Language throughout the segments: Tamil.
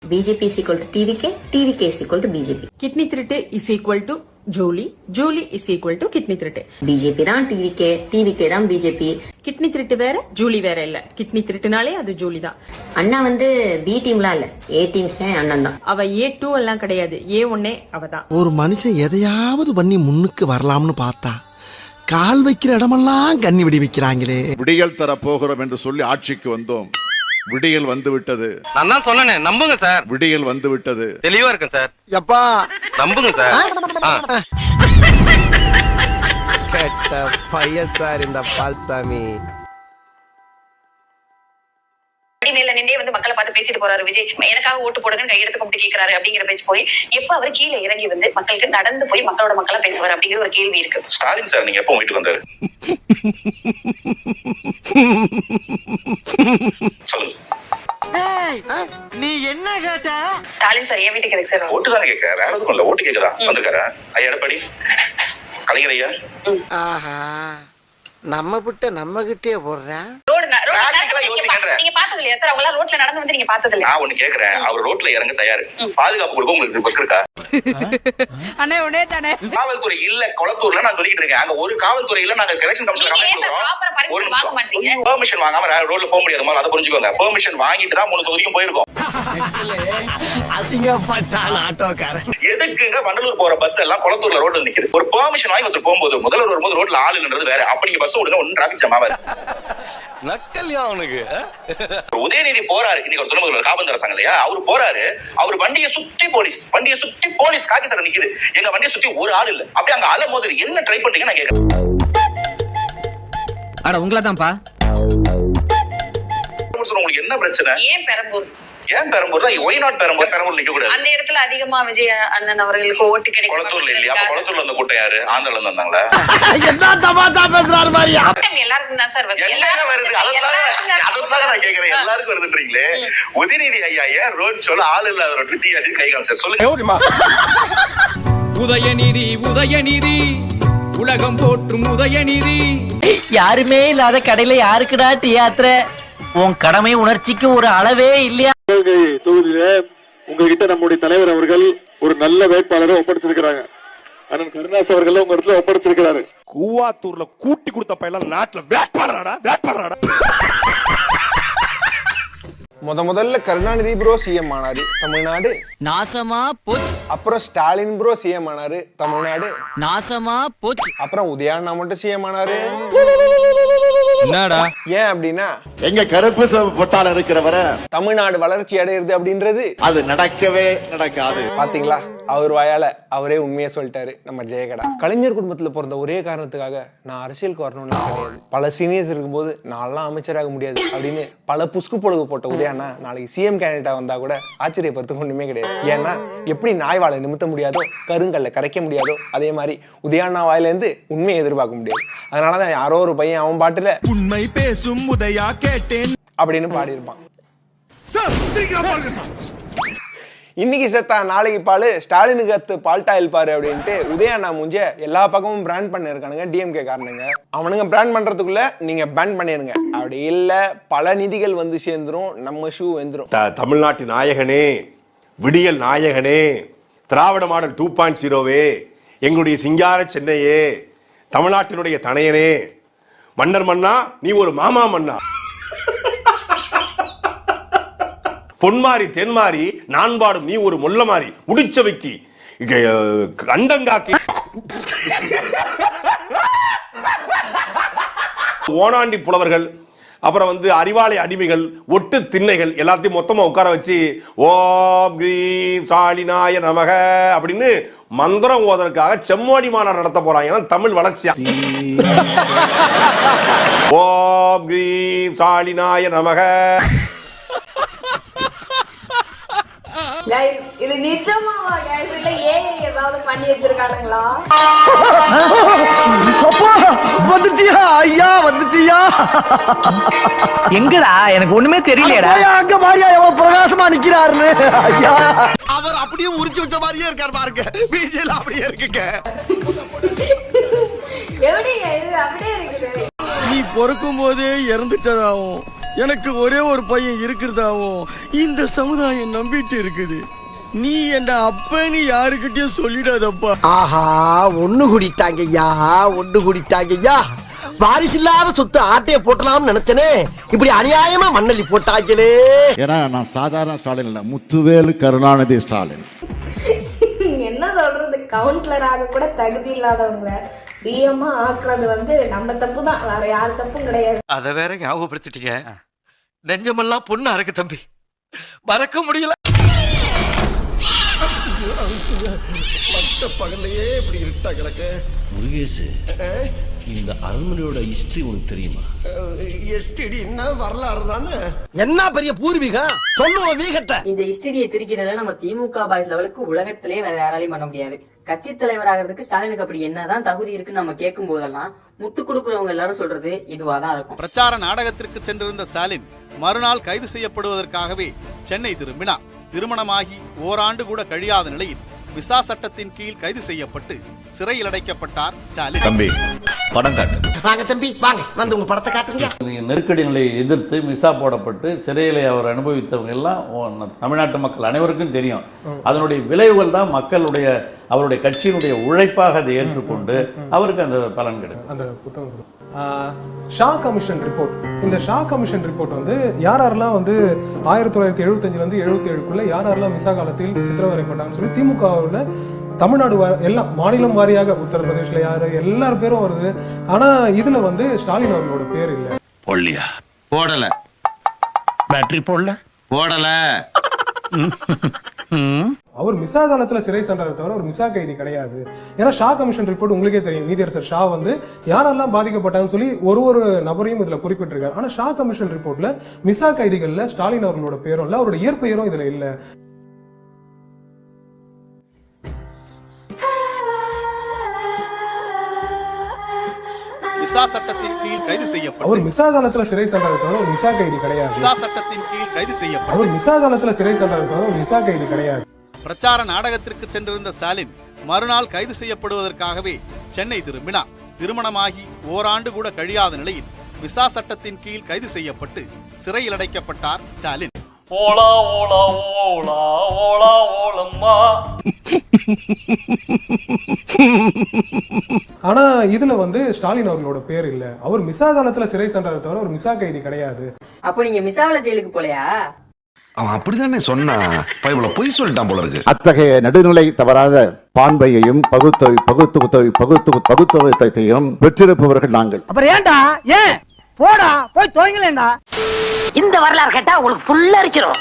BJP is equal to TVK, TVK is equal to BJP. Kidney threat is equal to Jolie, Jolie is equal to kidney threat. BJP தான் TVK, TVK தான் BJP. Kidney threat வேற, Jolie வேற இல்ல. Kidney threatனாலே அது Jolie தான். அண்ணா வந்து B டீம்லாம் இல்ல, A டீம்ஸ் அண்ணன் தான். அவ A2 எல்லாம் கிடையாது, A1 அவ தான். ஒரு மனுஷன் எதையாவது பண்ணி முன்னுக்கு வரலாம்னு பார்த்தா கால் வைக்கிற இடமெல்லாம் கண்ணி விடி வைக்கிறாங்களே. விடியல் தர போகிறோம் என்று சொல்லி ஆட்சிக்கு வந்தோம். விடியல் வந்து விட்டது. நான் தான் சொன்னேன், நம்புங்க சார். விடியல் வந்து விட்டது. தெளிவா இருக்கேன் சார். எப்பா நம்புங்க சார். கேட்ட பையன் சார் இந்த பால்சாமி. மேல நின்றே வந்து மக்களை பார்த்து பேசிட்டு போறாரு விஜய். எனக்காக ஓட்டு போடுங்கன்னு கையெடுத்து கும்பிட்டு கேட்கிறாரு அப்படிங்கிற பேச்சு போய் எப்ப அவர் கீழே இறங்கி வந்து மக்களுக்கு நடந்து போய் மக்களோட மக்களா பேசுவார் அப்படிங்கிற ஒரு கேள்வி இருக்கு. ஸ்டாலின் சார் நீங்க எப்போ வீட்டுக்கு வந்தாரு? சொல்லுங்க. நீ என்ன கேட்ட? ஸ்டாலின் சார் என் வீட்டுக்கு எதுக்கு சார்? ஓட்டு தானே கேட்க, வேற எதுவும் இல்ல. ஓட்டு கேட்கதான் வந்திருக்காரு. ஐயா எடப்பாடி கலைஞர் ஐயா. ஆஹா, நம்ம விட்டு நம்ம கிட்டே போடுறேன். நீங்க பார்த்தது இல்லையா சார்? அவங்க ரோட்ல நடந்து வந்து நீங்க பார்த்தது இல்லையா? நான் ஒண்ணு கேக்குறேன், அவர் ரோட்ல இறங்க தயாரு. பாதுகாப்பு கொடுக்க உங்களுக்கு பக்கம் இருக்கா? அண்ணே உடனே தானே காவல்துறை இல்ல கொளத்தூர்ல நான் சொல்லிட்டு இருக்கேன். அங்க ஒரு காவல்துறையில நாங்க எலெக்ஷன் கமிஷன் ஒரு நிமிஷம் பெர்மிஷன் வாங்காம ரோட்ல போக முடியாது. மாதிரி அதை புரிஞ்சுக்கோங்க. பெர்மிஷன் வாங்கிட்டு தான் 3 தொகுதிக்கும் போயிருக்கோம். எதுக்குங்க வண்டலூர் போற பஸ் எல்லாம் கொளத்தூர்ல ரோட்ல நிக்குது? ஒரு பெர்மிஷன் வாங்கி ஒருத்தர் போகும்போது முதல்வர் வரும்போது ரோட்ல ஆள் இல்லன்றது வேற. அப்ப நீங்க பஸ் விடுங்க, ஒன்னும் டிராபிக் ஜாம் ஆகாது. நக்கல்யா அவனுக்கு. உதயநிதி போறாரு, இன்னைக்கு ஒரு துணை முதல்வர் காபந்து அரசாங்க இல்லையா, அவரு போறாரு. அவர் வண்டியை சுத்தி போலீஸ் காக்கி சட்டை நிக்குது. எங்க வண்டியை சுத்தி ஒரு ஆள் இல்ல. அப்படியே அங்க அலை மோதுது. என்ன ட்ரை பண்றீங்க நான் கேக்குறேன். அட உங்களதான்ப்பா. உங்களுக்கு என்ன பிரச்சனை? ஏன் பெரம்பூர் ஒய் நாட் பெரம்பூர் நிக்க கூடாது? அந்த இடத்துல அதிகமா விஜய் அண்ணன் அவர்களுக்கு ஓட்டு கிடைக்கும். கொளத்தூர்ல இல்லையா? அப்ப கொளத்தூர்ல அந்த கூட்டம் யாரு? ஆந்திரால இருந்து வந்தாங்களா? என்ன தமாஷா பேசுறாரு பாரியா? எல்லாருக்கும் தான் சார் வருது. எல்லாரும் வருது. அதான் நான் கேக்குறேன், எல்லாருக்கும் வருதுன்றீங்களே. உதயநிதி ஐயா ஏன் ரோட் சொல்ல ஆள் இல்லாத ரோட்ல டீ அடி கை காமிச்சார் சொல்லுங்க. உதயநிதி உலகம் போற்றும் உதயநிதி. யாருமே இல்லாத கடையில யாருக்குடா தியாத்திர? உன் கடமை உணர்ச்சிக்கு ஒரு அளவே இல்லையா? தொகுதியில உங்ககிட்ட நம்முடைய தலைவர் அவர்கள் ஒரு நல்ல வேட்பாளரை ஒப்படைச்சிருக்கிறாங்க. அண்ணன் கருணாஸ் அவர்கள் உங்க இடத்துல ஒப்படைச்சிருக்கிறாரு. கூவாத்தூர்ல கூட்டி கொடுத்த பையன் நாட்டுல வேட்பாளராடா. முதல்ல கருணாநிதி ப்ரோ சிஎம் ஆனாரு தமிழ்நாடு, நாசமா போச்சு. அப்புறம் ஸ்டாலின் ப்ரோ சிஎம் ஆனாரு தமிழ்நாடு, நாசமா போச்சு. அப்புறம் உதயாண்ணா மட்டும் சிஎம் ஆனாரு. என்னடா ஏன் அப்படின்னா எங்க கருப்பு பொட்டால இருக்கிறவரை தமிழ்நாடு வளர்ச்சி அடையிறது அப்படின்றது அது நடக்கவே நடக்காது. பாத்தீங்களா, அவர் வாயால அவரே உண்மையை சொல்லிட்டாரு நம்ம ஜெயகடா. கலைஞர் குடும்பத்துல பிறந்த ஒரே காரணத்துக்காக நான் அரசியலுக்கு வரணும்னு கிடையாது. பல சீனியர்ஸ் இருக்கும்போது நான்லாம் அமைச்சராக முடியாது அப்படின்னு பல புஸ்கு பொழுகு போட்ட உதயாண்ணா நாளைக்கு சிஎம் கேண்டிடேட்டா வந்தா கூட ஆச்சரியப்படுறதுக்கு ஒண்ணுமே கிடையாது. ஏன்னா எப்படி நாய் வாழை நிமித்த முடியாதோ கருங்கல்ல கரைக்க முடியாதோ அதே மாதிரி உதயாண்ணா வாயில இருந்து உண்மையை எதிர்பார்க்க முடியாது. அதனாலதான் யாரோ ஒரு பையன் அவன் பாட்டுல உண்மை பேசும் உதயா கேட்டேன் அப்படின்னு பாடி இருப்பான். இன்னைக்கு செத்தா நாளைக்கு பாலு, ஸ்டாலினுக்கு அத்து பால்டா இருப்பாரு அப்படின்ட்டு உதயாண்ணா மூஞ்ச எல்லா பக்கமும் பிராண்ட் பண்ண இருக்கானுங்க டிஎம்கே காரணங்க. அவனுங்க பிராண்ட் பண்றதுக்குள்ள நீங்க பேன் பண்ணிருங்க. அப்படி இல்ல பல நிதிகள் வந்து சேர்ந்துரும், நம்ம ஷூ வெந்துரும். தமிழ்நாட்டின் நாயகனே, விடியல் நாயகனே, திராவிட மாடல் 2.0வே, எங்களுடைய சிங்கார சென்னையே, தமிழ்நாட்டினுடைய தனையனே, மன்னர் மன்னா நீ ஒரு மாமா மன்னா, பொன்மாரி தென்மாரி நான் பாடும் நீ ஒரு முல்ல மாறி, முடிச்சவைக்கு அண்டங்காக்கி ஓனாண்டி புலவர்கள், அப்புறம் அறிவாலய அடிமைகள், ஒட்டு திண்ணைகள் எல்லாத்தையும் மொத்தமா உட்கார வச்சு ஓம் கிரீம் ஸ்டாலினாய நமக அப்படின்னு மந்திரம் ஓதற்காக செம்மோடி மாநாடு நடத்த போறாங்க. தமிழ் வளர்ச்சியா ஓம் கிரீம் ஸ்டாலினாய நமக. இது நிஜமாவா கைஸ்? இல்ல ஏஐ ஏதாவது பண்ணி வச்சிருக்கானுங்களா? வந்துட்டியா ஐயா, வந்துட்டியா? எங்கடா எனக்கு ஒண்ணுமே தெரியலடா. அங்க மாரியா எவ்வளவு பிரகாசமா நிக்கிறாருன்னு. ஐயா அவர் அப்படியே உரிச்சு வச்ச மாதிரியே இருக்காரு பாருங்க. பிஜேல அப்படியே இருக்குங்க. எப்படி இது அப்படியே இருக்குது? நீ பொறுக்கும் போதே இறந்துட்டதாவும் எனக்கு ஒரே ஒரு பையன் இருக்கிறதாவும் இந்த சமுதாயம் நம்பிட்டு இருக்குது. நீ என்ன அப்பன்னு யாருக்கிட்டயும் சொல்லிடாதப்பா. ஆஹா, ஒண்ணு குடித்தாங்கய்யா. வாரிசு இல்லாத சொத்து ஆட்டைய போட்டலாம்னு நினைச்சனே, இப்படி அநியாயமா மண்ணள்ளி போட்டாங்களே. ஏன்னா நான் சாதாரண ஸ்டாலின் இல்ல, முத்துவேலு கருணாநிதி ஸ்டாலின். என்ன சொல்றது, கவுன்சிலர் ஆக கூட தகுதி இல்லாதவங்க சிஎம் ஆக்குறது வந்து நம்ம தப்பு தான், வேற யார் தப்பும் கிடையாது. அத வேற ஞாபகப்படுத்திட்டீங்க. நெஞ்சமெல்லாம் பொண்ணு அறக்கு தம்பி, மறக்க முடியல. பகல்லையே இப்படி இருட்டா கிடக்க. முருகேசு, இந்த அரண்மனையோட ஹிஸ்டரி உனக்கு தெரியுமா? எஸ்டிடி என்ன வரலாறு தானே, என்ன பெரிய பூர்வீகம் சொல்லுவோம் வீகட்ட. இந்த ஹிஸ்டரியை திரிக்கிறதுல நம்ம திமுக பாய்ஸ் லெவலுக்கு உலகத்திலே வேற யாராலையும் பண்ண முடியாது. கட்சி தலைவர் ஆகிறதுக்கு ஸ்டாலினுக்கு அப்படி என்னதான் தகுதி இருக்குன்னு நம்ம கேட்கும் போதெல்லாம் முட்டு கொடுக்கறவங்க எல்லாரும் சொல்றது இதுவாதான் இருக்கும். பிரச்சார நாடகத்திற்கு சென்றிருந்த ஸ்டாலின் மறுநாள் கைது செய்யப்படுவதற்காகவே சென்னை திரும்பினார். திருமணமாகி ஓராண்டு கூட கழியாத நிலையில் விசா சட்டத்தின் கீழ் கைது செய்யப்பட்டு சிறையில் அடைக்கப்பட்டார் ஸ்டாலின். தம்பி, படம் காட்டு. வாங்க தம்பி, வாங்க வந்து உங்க படத்தை காட்டுங்க. நெருக்கடி நிலையை எதிர்த்து விசா போடப்பட்டு சிறையிலே அவர் அனுபவித்தவங்க எல்லாம் தமிழ்நாட்டு மக்கள் அனைவருக்கும் தெரியும். அதனுடைய விளைவுகள் தான் மக்களுடைய அவருடைய கட்சியினுடைய உழைப்பாக அதை ஏற்றுக்கொண்டு அவருக்கு அந்த பலன் கிடைக்கும். அந்த புத்தகம் ஷா கமிஷன் ரிப்போர்ட். இந்த ஷா கமிஷன் ரிப்போர்ட் வந்து யாரெல்லாம் வந்து 1975 77 யாரெல்லாம் விசா காலத்தில் சித்திரவதைப்பட்டாங்கன்னு சொல்லி திமுகவில் தமிழ்நாடு எல்லாம் மாநிலம் வாரியாக உத்தரப்பிரதேஷ்ல யாரு எல்லார் பேரும் வருது. ஆனா இதுல வந்து ஸ்டாலின் அவர்களோட பேர் இல்ல. போடலையா? போடல. பேட்டரி போடல. அவர் மிசா காலத்துல சிறை சென்றார் தவிர ஒரு மிசா கைதி கிடையாது. ஏன்னா ஷா கமிஷன் ரிப்போர்ட் உங்களுக்கே தெரியும், நீதியரசர் ஷா வந்து யாரெல்லாம் பாதிக்கப்பட்டாங்கன்னு சொல்லி ஒரு நபரையும் இதுல குறிப்பிட்டிருக்காரு. ஆனா ஷா கமிஷன் ரிப்போர்ட்ல மிசா கைதிகள்ல ஸ்டாலின் அவர்களோட பேரும் இல்ல, அவரோட இயற்பெயரும் இதுல இல்ல. விசா சட்டத்தின் கீழ் கைது செய்யப்பட்டார். அவர் மிசா காலத்துல சிறை சென்றார் தவிர ஒரு மிசா கைதி கிடையாது. விசா சட்டத்தின் கீழ் கைது செய்யப்பட்டார். அவர் மிசா காலத்துல சிறை சென்றார் தவிர ஒரு மிசா கைதி கிடையாது. பிரச்சார நாடகத்திற்கு சென்றிருந்த ஸ்டாலின் மறுநாள் கைது செய்யப்படுவதற்காகவே சென்னை திரும்பினார். திருமணமாகி ஓராண்டு கூட கழியாத நிலையில் விசா சட்டத்தின் கீழ் கைது செய்யப்பட்டு சிறையில் அடைக்கப்பட்டார் ஸ்டாலின். ஓலா ஓலா ஓலா ஓலா ஓலம்மா. ஆனா இதுல வந்து ஸ்டாலின் அவர்களோட பேர் இல்ல. அவர் மிசா காலத்துல சிறை சென்றார் தவிர ஒரு மிசா கைதி கிடையாது. அப்ப நீங்க மிசாவில ஜெயிலுக்கு போலையா? அவன் அப்படிதானே சொன்னா, பொய் சொல்லிட்டான் போல இருக்கு. அத்தகைய நடுநிலை தவறாத பான்பையையும் பகுத்துவத்தையும் பெற்றிருப்பவர்கள் நாங்கள். அப்புறம் ஏன்டா ஏன் போடா போய் தோங்கலேண்டா. இந்த வரலாறு கேட்டா உங்களுக்கு புல்லரிச்சிரும்.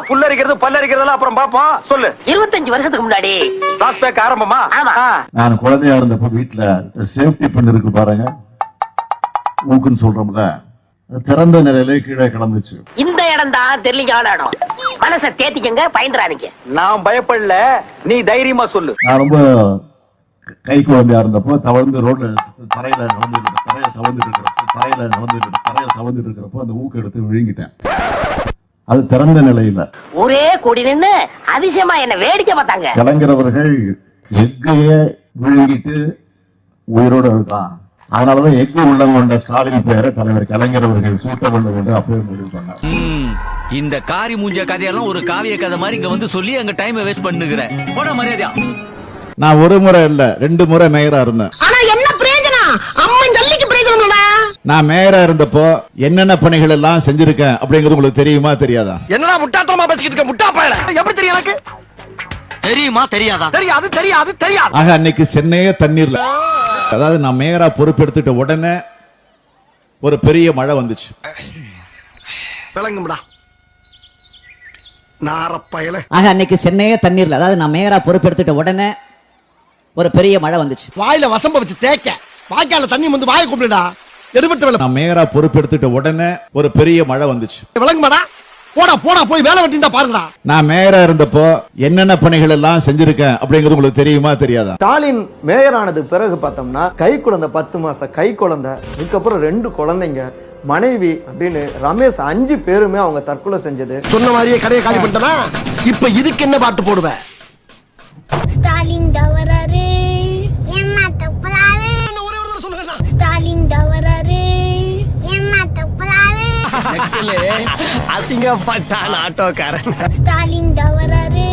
புல்லரிக்கிறது பல்லரிக்கிறதெல்லாம் அப்புறம் பாப்போம். சொல்லு. 25 வருஷத்துக்கு முன்னாடி டாஸ்பேக் ஆரம்பமா? ஆமா. நான் குழந்தையா இருந்தப்ப வீட்டுல சேஃப்டி பண்ணி இருக்கு பாருங்க, மூக்குன்னு சொல்றோம்ல, திறந்த நிலையில கீழே கிளம்பிச்சு. இந்த இடம் தான் தெரியலீங்க இடம். மனசை தேத்திக்கங்க, பயந்துறாதீங்க. நான் பயப்படல, நீ தைரியமா சொல்லு. நான் ரொம்ப கை குழந்தையா இருந்தப்போ தவழ்ந்து ரோட்ல தரையில தவழ்ந்துட்டு இருக்கிறப்போ அந்த ஊக்கு எடுத்து விழுங்கிட்டேன். அது திறந்த நிலையில ஒரே கூடி நின்னு அதிசயமா என்ன வேடிக்கை பார்த்தாங்க. கலைஞரவர்கள் எக்கையே விழுங்கிட்டு உயிரோடு இருக்கான். அதனாலதான் எக்கு உள்ளம் கொண்ட ஸ்டாலின் பேரை தலைவர் கலைஞர் அவர்கள் சூட்ட வேண்டும் என்று அப்பவே முடிவு பண்ணார். இந்த காரி மூஞ்ச கதையெல்லாம் ஒரு காவிய கதை மாதிரி இங்க வந்து சொல்லி அங்க டைம் வேஸ்ட் பண்ணுகிற போட மரியாதையா. நான் ஒரு முறை இல்ல 2 முறை மேயரா இருந்தேன். ஆனா என்ன பிரயோஜனம்? அம்மன் ஜல்லிக்கு பிரயோஜனம்டா. நான் மேயரா இருந்தப்போ என்னென்ன பணிகள் எல்லாம் செஞ்சிருக்கேன் அப்படிங்கிறது உங்களுக்கு தெரியுமா தெரியாதா? என்னடா முட்டாத்தனமா பேசிக்கிட்டு இருக்க, முட்டா பயல. எப்படி தெரியும் எனக்கு? தெரியுமா தெரியாதா? தெரியாது. ஆக அன்னைக்கு சென்னையே தண்ணீர்ல. அதாவது நான் மேயரா பொறுப்பெடுத்துட்ட உடனே ஒரு பெரிய மழை வந்துச்சு. விளங்கும்டா நாரப்பயல. ஆக அன்னைக்கு சென்னையே தண்ணீர்ல. அதாவது நான் மேயரா பொறுப்பெடுத்துட்ட உடனே ஒரு பெரிய மழை வந்துச்சு. வாயில வசம்ப வச்சு தேய்க்க, வாய்க்கால தண்ணி வந்து வாயை கூப்பிடுடா. எடுபட்டு வேலை. நான் மேயரா பொறுப்பெடுத்துட்ட உடனே ஒரு பெரிய மழை வந்துச்சு. விளங்குமாடா? போடா போய் வேலை வெட்டிந்தா பாருங்கடா. நான் மேயரா இருந்தப்போ என்னென்ன பணிகள் எல்லாம் செஞ்சிருக்கேன் அப்படிங்கிறது உங்களுக்கு தெரியுமா தெரியாதா? ஸ்டாலின் மேயர் ஆனது பிறகு பார்த்தோம்னா கை குழந்தை 10 மாசம் கை குழந்தை, இதுக்கப்புறம் 2 குழந்தைங்க, மனைவி அப்படின்னு ரமேஷ் 5 பேருமே அவங்க தற்கொலை செஞ்சது. சொன்ன மாதிரியே கடையை காலி பண்ணிட்டனா? இப்ப இதுக்கு என்ன பாட்டு போடுவேன்? ஸ்டாலின் தவறாரு என்ன தப்புறாரு. ஸ்டாலின் தவறாரு என்ன தப்புறாரு. சொல்லு அசிங்கப்பட்டான் ஆட்டோக்காரன். ஸ்டாலின் தவறாரு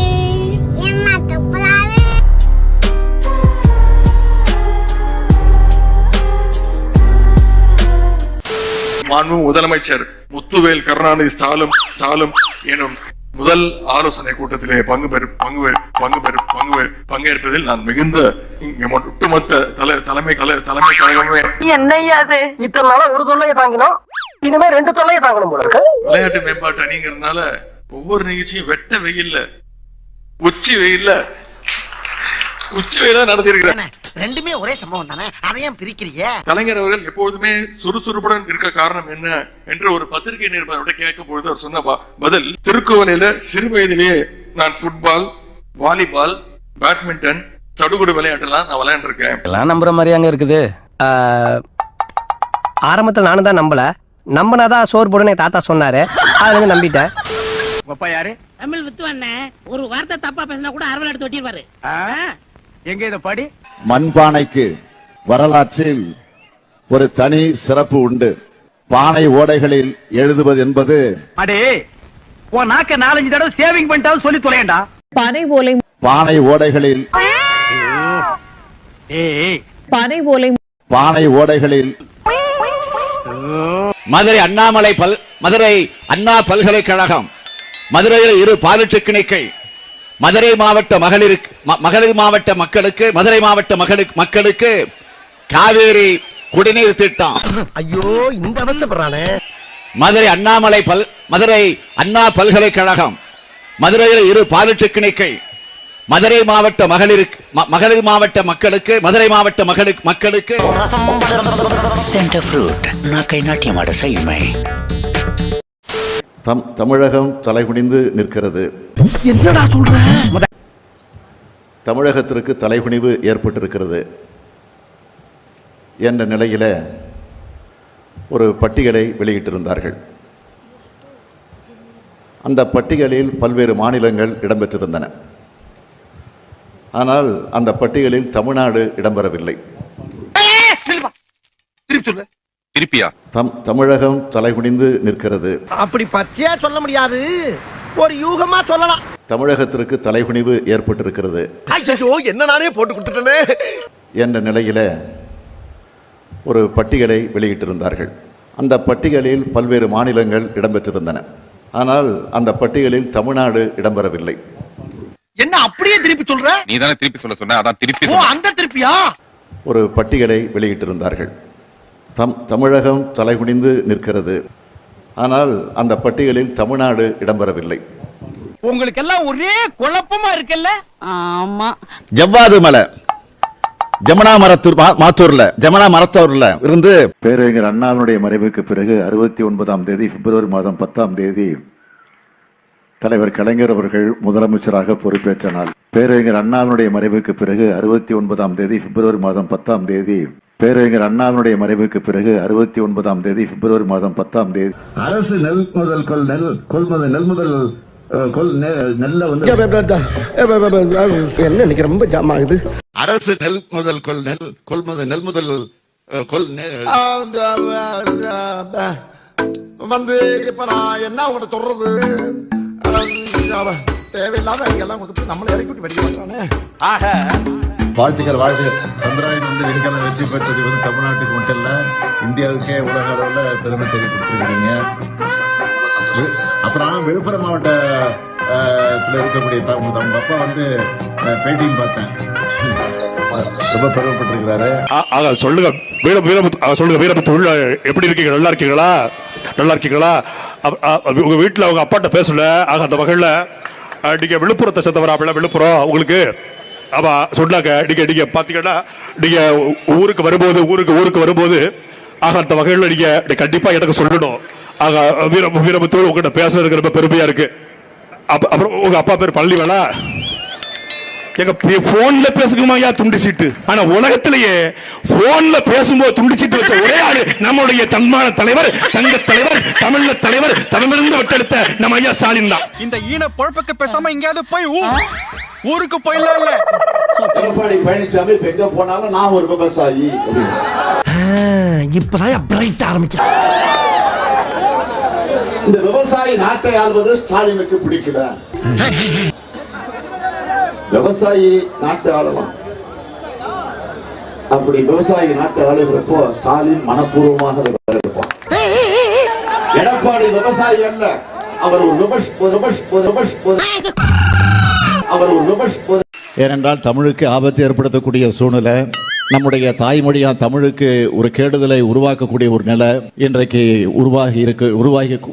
என்ன தப்பறாரு. மாண்பு முதலமைச்சர் முத்துவேல் கருணாநிதி ஸ்டாலின் எனும் முதல் ஆலோசனை கூட்டத்திலே பங்கேற்பதில் நான் மிகுந்த ஒட்டுமொத்த தலைமை கழகமே என்னையாது இத்தனை நாளா ஒரு தொல்லையை தாங்கினோம், இனிமே 2 தொல்லையை தாங்கணும் போல இருக்கு. விளையாட்டு மேம்பாட்டு அணிங்கிறதுனால ஒவ்வொரு நிகழ்ச்சியும் வெட்ட வெயில்ல உச்சி வெயில்ல நடத்திருக்கிறேன். ரெண்டுமே ஒரே சம்பவம் தானே, அதையும் பிரிக்கிறீங்க. கலைஞர் அவர்கள் எப்போதுமே சுறுசுறுப்புடன் இருக்க காரணம் என்ன என்று ஒரு பத்திரிகை நிருபரோட கேட்கும் பொழுது அவர் சொன்ன பதில், திருக்குவளையில சிறு வயதிலேயே நான் ஃபுட்பால், வாலிபால், பேட்மிண்டன், சடுகுடு விளையாட்டுலாம் நான் விளையாண்டுருக்கேன். எல்லாம் நம்புற மாதிரியாங்க இருக்குது. ஆரம்பத்தில் நானும் தான் நம்பினாதான் சோறு போடுன்னு தாத்தா சொன்னாரு, அதுல இருந்து நம்பிட்டேன். அப்பா யாரு? தமிழ் வித்துவண்ணே, ஒரு வார்த்தை தப்பா பேசினா கூட அரவல் எடுத்து ஒட்டிடுவாரு. எங்க இத படி. மண்பானைக்கு வரலாற்றில் ஒரு தனி சிறப்பு உண்டு. பானை ஓடைகளில் எழுதுவது என்பது அடே உன் நாக்க 4-5 தடவை சேவிங் பண்ணிட்டாலும் சொல்லி தொலையண்டா. பானை ஓடைகளில் பானை ஓடைகளில் மதுரை அண்ணா பல்கலைக்கழகம், மதுரையில் 2 பாலிடெக்னிக்கை, மதுரை மாவட்ட மகளிர் மாவட்ட மக்களுக்கு, மதுரை மாவட்ட மக்களுக்கு காவேரி குடிநீர் திட்டம். ஐயோ இந்த அவஸ்தைப்படுறானே. மதுரை அண்ணா பல்கலைக்கழகம், மதுரையில் 2 பாலிடெக்னிக்கை, மதுரை மாவட்ட மகளிர் மாவட்ட மக்களுக்கு, மதுரை மாவட்ட மக்களுக்கு சென்டர் ஃப்ரூட் நாக்கை நாட்டியமாட செய்யுமே. தமிழகம் தலைகுனிந்து நிற்கிறது. என்னடா சொல்ற? தமிழகத்திற்கு தலைகுனிவு ஏற்பட்டிருக்கிறது என்ற நிலையில ஒரு பட்டியலை வெளியிட்டிருந்தார்கள். அந்த பட்டியலில் பல்வேறு மாநிலங்கள் இடம்பெற்றிருந்தன. ஆனால் அந்த பட்டியலில் தமிழ்நாடு இடம்பெறவில்லை. தமிழகம் தலைகுனிந்து நிற்கிறது. அப்படி பச்சையா சொல்ல முடியாது, ஒரு யூகமா சொல்லலாம். தமிழகத்திற்கு தலைகுனிவு ஏற்பட்டிருக்கிறது. ஐயோ என்ன நானே போட்டு கொடுத்துட்டேனே என்ற நிலையில ஒரு பட்டியலை வெளியிட்டிருந்தார்கள். அந்த பட்டியலில் பல்வேறு மாநிலங்கள் இடம்பெற்றிருந்தன. ஆனால் அந்த பட்டியலில் தமிழ்நாடு இடம்பெறவில்லை. என்ன அப்படியே திருப்பி சொல்ற? நீ தானே திருப்பி சொன்ன, அதான் திருப்பி அந்த திருப்பியா? ஒரு பட்டியலை வெளியிட்டிருந்தார்கள். தமிழகம் தலைகுனிந்து நிற்கிறது. ஆனால் அந்த பட்டியலில் தமிழ்நாடு இடம்பெறவில்லை. உங்களுக்கு எல்லாம் ஒரே குழப்பமா இருக்குல்ல? ஆமா. ஜவ்வாது மலை ஜமுனா மரத்தூர்ல இருந்து பேரறிஞர் அண்ணாவினுடைய மறைவுக்கு பிறகு 69ஆம் தேதி பிப்ரவரி மாதம் 10ஆம் தேதி தலைவர் கலைஞர் அவர்கள் முதலமைச்சராக பொறுப்பேற்ற நாள். பேரறிஞர் அண்ணாவினுடைய மறைவுக்கு பிறகு 69ஆம் தேதி பிப்ரவரி மாதம் 10ஆம் தேதி பேரறிஞர் அண்ணாவினுடைய மறைவுக்கு பிறகு 69ஆம் தேதி பிப்ரவரி மாதம் 10ஆம் தேதி அரசு என்ன இன்னைக்கு ரொம்ப ஜாம் ஆகுது. அரசு நெல்முதல் வந்து இப்ப நான் என்ன உங்கள்கிட்ட சொல்றது, தேவையில்லாத எல்லாம் நம்மளை இறக்கி விட்டு வெடிக்க மாட்டானே. வாழ்த்துக்கள். சந்திராயன் விண்கலம் வெற்றி பெற்றது தமிழ்நாட்டுக்கு மட்டும் இல்ல, இந்தியாவுக்கே உலக அளவில் பெருமை தேடி கொடுத்துருக்கீங்க. அப்புறம் விழுப்புரம் மாவட்டத்தில் இருக்கக்கூடிய அவங்க அப்பா பேட்டியும் பார்த்தேன், ரொம்ப பெருமைப்பட்டிருக்கிறாரு. சொல்லுங்க வீரமுத்து எப்படி இருக்கீங்க? நல்லா இருக்கீங்களா? உங்க வீட்டுல அவங்க அப்பாட்ட பேசல. அந்த வகையில நீங்க விழுப்புரத்தை சேர்ந்தவராப்பில, விழுப்புரம் உங்களுக்கு ஆமா சொன்னாங்க. நீங்க பாத்தீங்கன்னா நீங்க ஊருக்கு வரும்போது அந்த வகையில நீங்க கண்டிப்பா எனக்கு சொல்லணும். வீரமுத்து உங்ககிட்ட பேசுறதுக்கு ரொம்ப பெருமையா இருக்கு. அப்புறம் உங்க அப்பா பேர் பழனிவேலா. எங்க போன்ல பேசுக்குமா துண்டு சீட்டு? ஆனா உலகத்திலேயே போன்ல பேசும்போது துண்டு சீட்டு வச்ச ஒரே ஆளு நம்மளுடைய தன்மான தலைவர், தங்க தலைவர், தமிழ் தலைவர், தமிழிலிருந்து விட்டெடுத்த நம்ம ஐயா ஸ்டாலின் தான். இந்த ஈன பொழப்புக்கு பேசாம எங்கேயாவது போய் ஊருக்கு போயிடலாம். எடப்பாடி பழனிசாமி எங்க போனாலும் நான் ஒரு விவசாயி. இப்பதான் பிரைட் ஆரம்பிக்க இந்த விவசாயி நாட்டை ஆள்வது ஸ்டாலினுக்கு பிடிக்கல. விவசாயி நாட்டை ஆளலாம். அப்படி விவசாயி நாட்டை ஆளுகிறப்போ ஸ்டாலின் மனப்பூர்வமாக இருப்பான். எடப்பாடி விவசாயி அல்ல, அவர் ஒரு ஏனென்றால் தமிழுக்கு ஆபத்து ஏற்படுத்தக்கூடிய சூழ்நிலை, நம்முடைய தாய்மொழியா தமிழுக்கு ஒரு கேடுதலை உருவாக்கக்கூடிய ஒரு நிலை இன்றைக்கு